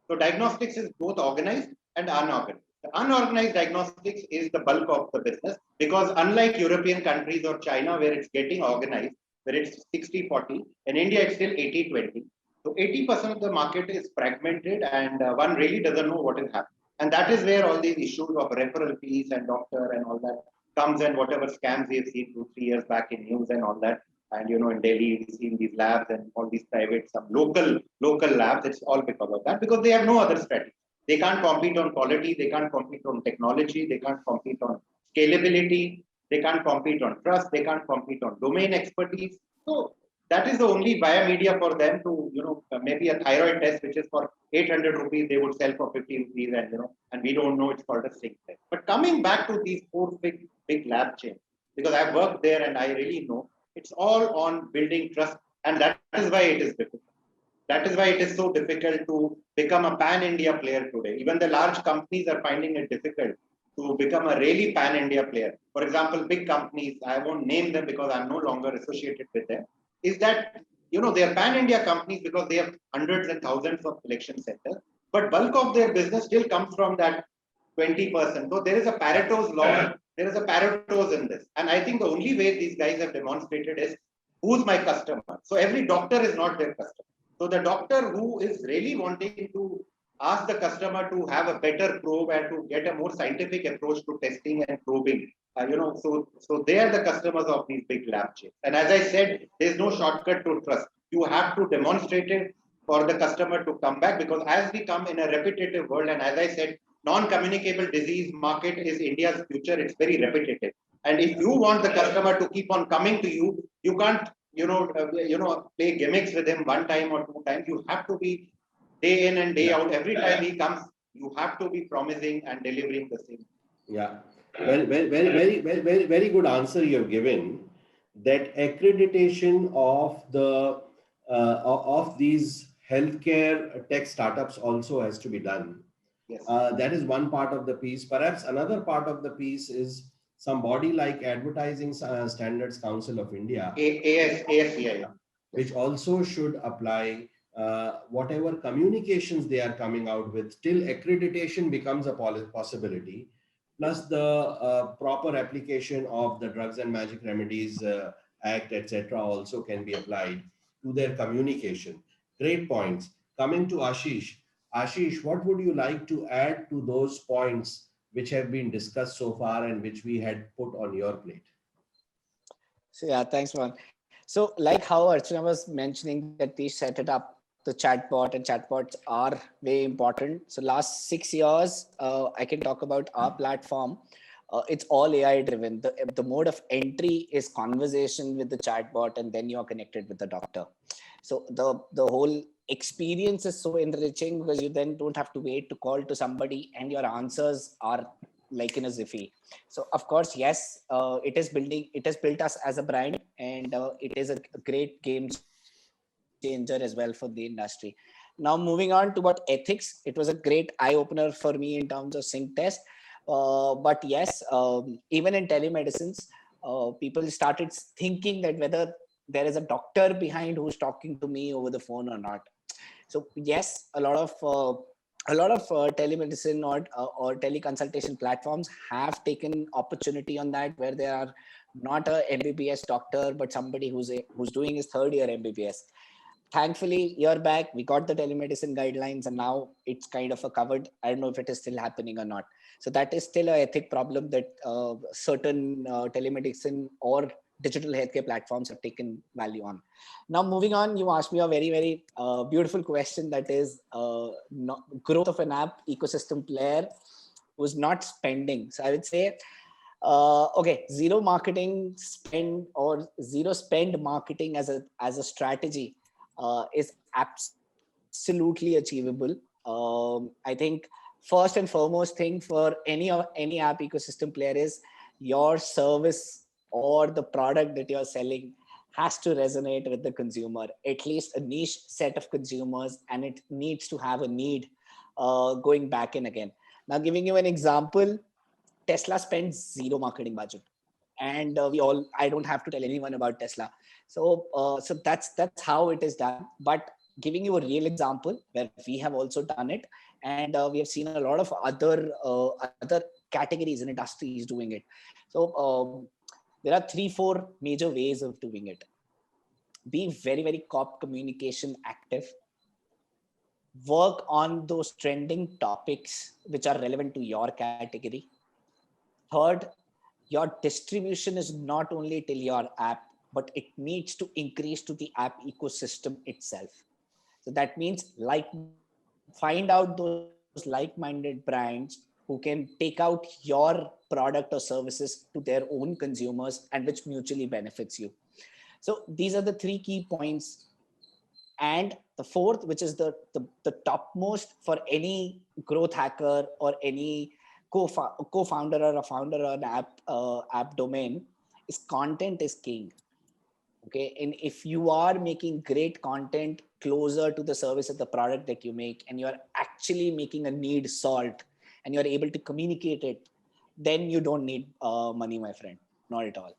S3: So diagnostics is both organized and unorganized. The unorganized diagnostics is the bulk of the business, because unlike European countries or China, where it's getting organized, where it's 60-40, in India it's still 80-20. So 80% of the market is fragmented, and one really doesn't know what is happening. And that is where all these issues of referral fees and doctor and all that comes, and whatever scams we have seen 2-3 years back in news and all that. And in Delhi, we've seen these labs and all these private, some local labs. It's all because of that, because they have no other strategy. They can't compete on quality. They can't compete on technology. They can't compete on scalability. They can't compete on trust. They can't compete on domain expertise. So that is the only via media for them to, maybe a thyroid test, which is for 800 rupees, they would sell for 50 rupees, and we don't know, it's called a sync test. But coming back to these four big lab chains, because I've worked there and I really know, it's all on building trust, and that is why it is difficult. That is why it is so difficult to become a pan-India player today. Even the large companies are finding it difficult to become a really pan-India player. For example, big companies, I won't name them because I'm no longer associated with them, is that, they are pan-India companies because they have hundreds and thousands of collection centers, but bulk of their business still comes from that 20%. So there is a Pareto's law, there is a Pareto's in this. And I think the only way these guys have demonstrated is, who's my customer? So every doctor is not their customer. So the doctor who is really wanting to ask the customer to have a better probe and to get a more scientific approach to testing and probing, so they are the customers of these big lab chains. And as I said, there's no shortcut to trust. You have to demonstrate it for the customer to come back, because as we come in a repetitive world, and as I said, non-communicable disease market is India's future. It's very repetitive. And if you want the customer to keep on coming to you, you can't, play gimmicks with him one time or two times. You have to be day in and day out. Every time he comes, you have to be promising and delivering the same.
S1: Yeah. Well, very good answer you have given. That accreditation of the of these healthcare tech startups also has to be done.
S3: Yes.
S1: That is one part of the piece. Perhaps another part of the piece is some body like Advertising Standards Council of India,
S3: ASCI,
S1: which also should apply whatever communications they are coming out with till accreditation becomes a possibility, plus the proper application of the Drugs and Magic Remedies Act, etc., also can be applied to their communication. Great points. Coming to Ashish. Ashish, what would you like to add to those points which have been discussed so far and which we had put on your plate?
S4: So yeah, thanks, man. So like how Archana was mentioning that we set it up, the chatbot, and chatbots are very important. So last 6 years, I can talk about our platform. It's all AI driven. The mode of entry is conversation with the chatbot, and then you're connected with the doctor. So the whole experience is so enriching because you then don't have to wait to call to somebody, and your answers are like in a Ziffy. So of course, yes, it has built us as a brand, and it is a great game changer as well for the industry. Now moving on to what ethics, it was a great eye opener for me in terms of sync test. But yes, even in telemedicines, people started thinking that whether there is a doctor behind who's talking to me over the phone or not. So yes, a lot of telemedicine or teleconsultation platforms have taken opportunity on that, where they are not a MBBS doctor, but somebody who's doing his third year MBBS. Thankfully, year back, we got the telemedicine guidelines, and now it's kind of a covered. I don't know if it is still happening or not. So that is still an ethic problem that certain telemedicine or digital healthcare platforms have taken value on. Now, moving on, you asked me a very, very beautiful question, that is growth of an app ecosystem player who's not spending. So I would say, okay, zero marketing spend or zero spend marketing as a strategy is absolutely achievable. I think first and foremost thing for any app ecosystem player is your service or the product that you're selling has to resonate with the consumer, at least a niche set of consumers, and it needs to have a need going back in again. Now, giving you an example, Tesla spends zero marketing budget, and I don't have to tell anyone about Tesla. So that's how it is done. But giving you a real example where we have also done it, and we have seen a lot of other categories and industries doing it. So there are 3-4 major ways of doing it. Be very, very communication active. work on those trending topics which are relevant to your category. Third, your distribution is not only till your app, but it needs to increase to the app ecosystem itself. So that means find out those like-minded brands who can take out your product or services to their own consumers and which mutually benefits you. So these are the three key points. And the fourth, which is the topmost for any growth hacker or any co-founder or a founder of an app domain, is content is king. Okay, and if you are making great content closer to the service of the product that you make, and you're actually making a need solved, and you're able to communicate it, then you don't need money, my friend. Not at all.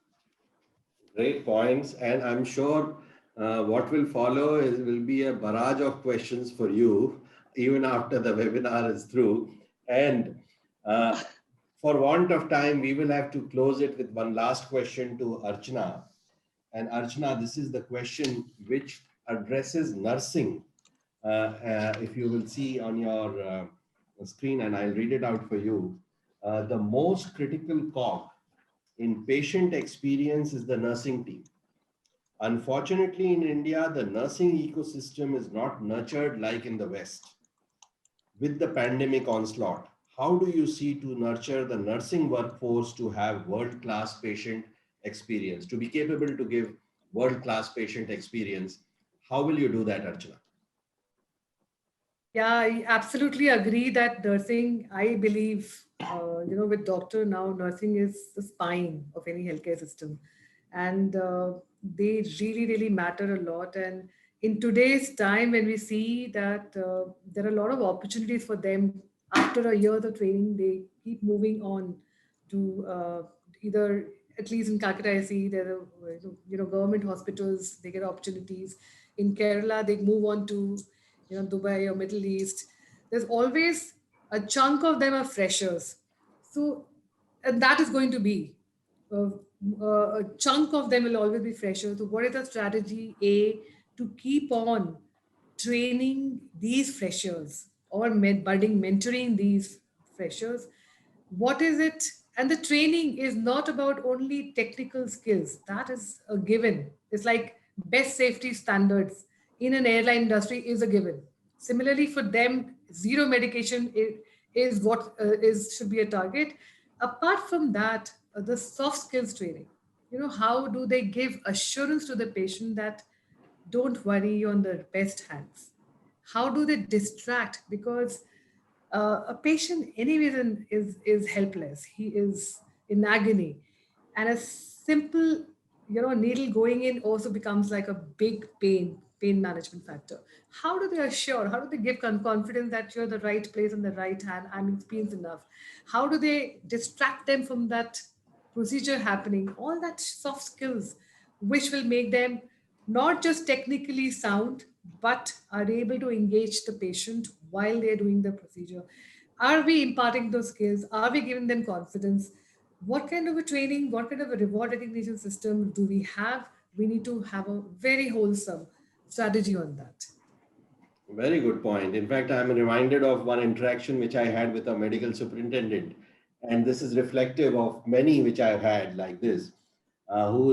S1: Great points, and I'm sure what will follow will be a barrage of questions for you even after the webinar is through. And for want of time, we will have to close it with one last question to Archana. And Archana, this is the question which addresses nursing. If you will see on your screen, and I'll read it out for you. The most critical cog in patient experience is the nursing team. Unfortunately, in India, the nursing ecosystem is not nurtured like in the West. With the pandemic onslaught, how do you see to nurture the nursing workforce to have world-class patient experience, to be capable to give world-class patient experience? How will you do that, Archana?
S5: Yeah, I absolutely agree that nursing, I believe, with doctor now, nursing is the spine of any healthcare system. And they really, really matter a lot. And in today's time, when we see that there are a lot of opportunities for them after a year of training, they keep moving on to either, at least in Calcutta, I see there are, government hospitals, they get opportunities. In Kerala, they move on to Dubai or Middle East. There's always a chunk of them are freshers. So, and that is going to be a chunk of them will always be freshers. So, what is the strategy A to keep on training these freshers or budding, mentoring these freshers? What is it? And the training is not about only technical skills. That is a given. It's like best safety standards in an airline industry is a given. Similarly, for them, zero medication is what should be a target. Apart from that, the soft skills training. How do they give assurance to the patient that don't worry, you're on the best hands? How do they distract? Because a patient anyways is helpless. He is in agony, and a simple needle going in also becomes like a big pain management factor. How do they assure, how do they give confidence that you're the right place on the right hand, I'm experienced enough? How do they distract them from that procedure happening? All that soft skills which will make them not just technically sound, but are able to engage the patient while they're doing the procedure. Are we imparting those skills? Are we giving them confidence? What kind of a training, what kind of a reward recognition system do we have? We need to have a very wholesome strategy on that.
S1: Very good point. In fact, I'm reminded of one interaction which I had with a medical superintendent, and this is reflective of many which I've had like this, who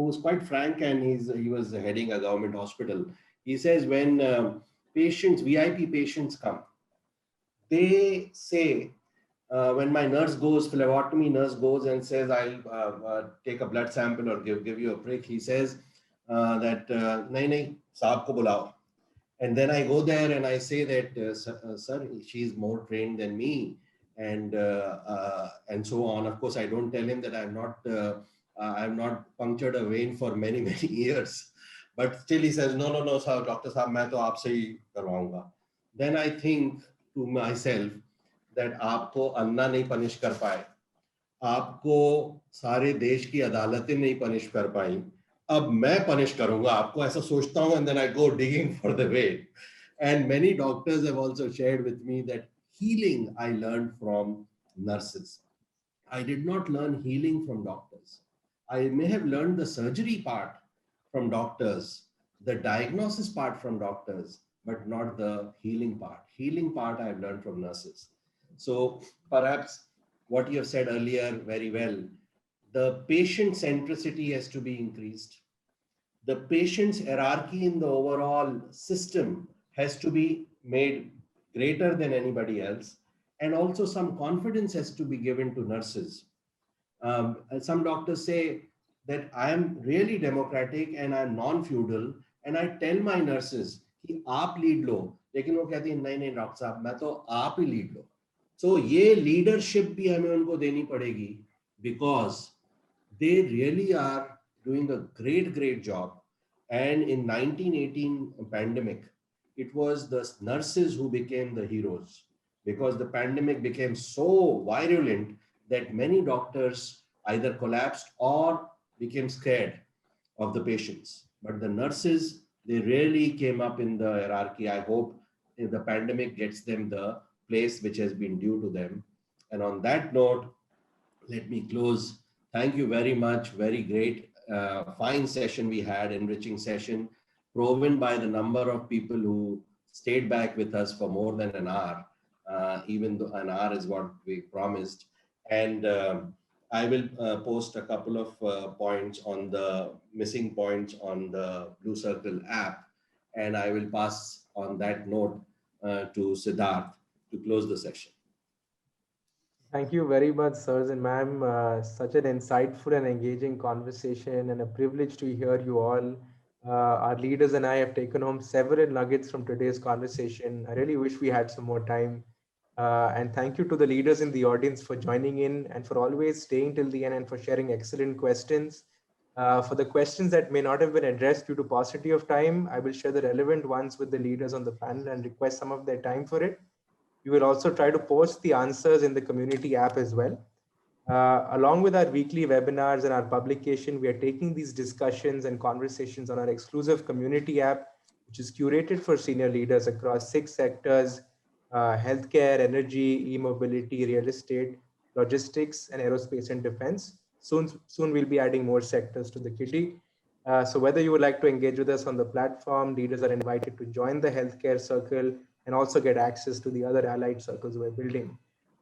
S1: was quite frank, and he was heading a government hospital. He says when VIP patients come, they say, when my nurse goes, phlebotomy nurse goes and says, I'll take a blood sample or give you a prick. He says that, nahi, saab ko bulao. And then I go there and I say that, sir, she's more trained than me, and so on. Of course, I don't tell him that I've not punctured a vein for many, many years. But still he says, no, sir, Dr. Saab, main to aapse hi karwaunga. Then I think to myself that aapko Anna nahi punish kar paye, aapko सारे देश की अदालतें नहीं punish कर पाई, अब मैं punish करूंगा आपको, ऐसा सोचता हूं, and then I go digging for the way. And many doctors have also shared with me that healing I learned from nurses. I did not learn healing from doctors. I may have learned the surgery part from doctors, the diagnosis part from doctors, but not the healing part. Healing part I've learned from nurses. So perhaps what you have said earlier very well, the patient centricity has to be increased. The patient's hierarchy in the overall system has to be made greater than anybody else. And also some confidence has to be given to nurses. And some doctors say that I am really democratic and I'm non-feudal, and I tell my nurses कि आप lead लो, लेकिन वो कहती हैं नहीं नहीं doctor साहब मैं तो आप ही lead लो. So ये leadership भी हमें उनको देनी पड़ेगी, because they really are doing a great job. And in 1918 pandemic, it was the nurses who became the heroes, because the pandemic became so virulent that many doctors either collapsed or became scared of the patients. But the nurses, they really came up in the hierarchy. I hope the pandemic gets them the place which has been due to them. And on that note, let me close. Thank you very much. Very great, fine session we had, enriching session, proven by the number of people who stayed back with us for more than an hour, even though an hour is what we promised. And I will post a couple of points on the missing points on the Blue Circle app. And I will pass on that note to Siddharth to close the session.
S2: Thank you very much, sirs and ma'am. Such an insightful and engaging conversation, and a privilege to hear you all. Our leaders and I have taken home several nuggets from today's conversation. I really wish we had some more time. And thank you to the leaders in the audience for joining in and for always staying till the end and for sharing excellent questions. For the questions that may not have been addressed due to paucity of time, I will share the relevant ones with the leaders on the panel and request some of their time for it. We will also try to post the answers in the community app as well. Along with our weekly webinars and our publication, we are taking these discussions and conversations on our exclusive community app, which is curated for senior leaders across 6 sectors: healthcare, energy, e-mobility, real estate, logistics, and aerospace and defense. Soon we'll be adding more sectors to the kitty. So whether you would like to engage with us on the platform, leaders are invited to join the healthcare circle and also get access to the other allied circles we're building.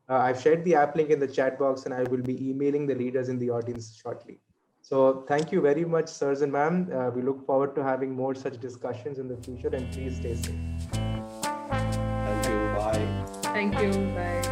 S2: I've shared the app link in the chat box, and I will be emailing the leaders in the audience shortly. So thank you very much, sirs and ma'am. We look forward to having more such discussions in the future, and please stay safe.
S1: Thank you. Bye.
S5: Thank you. Bye.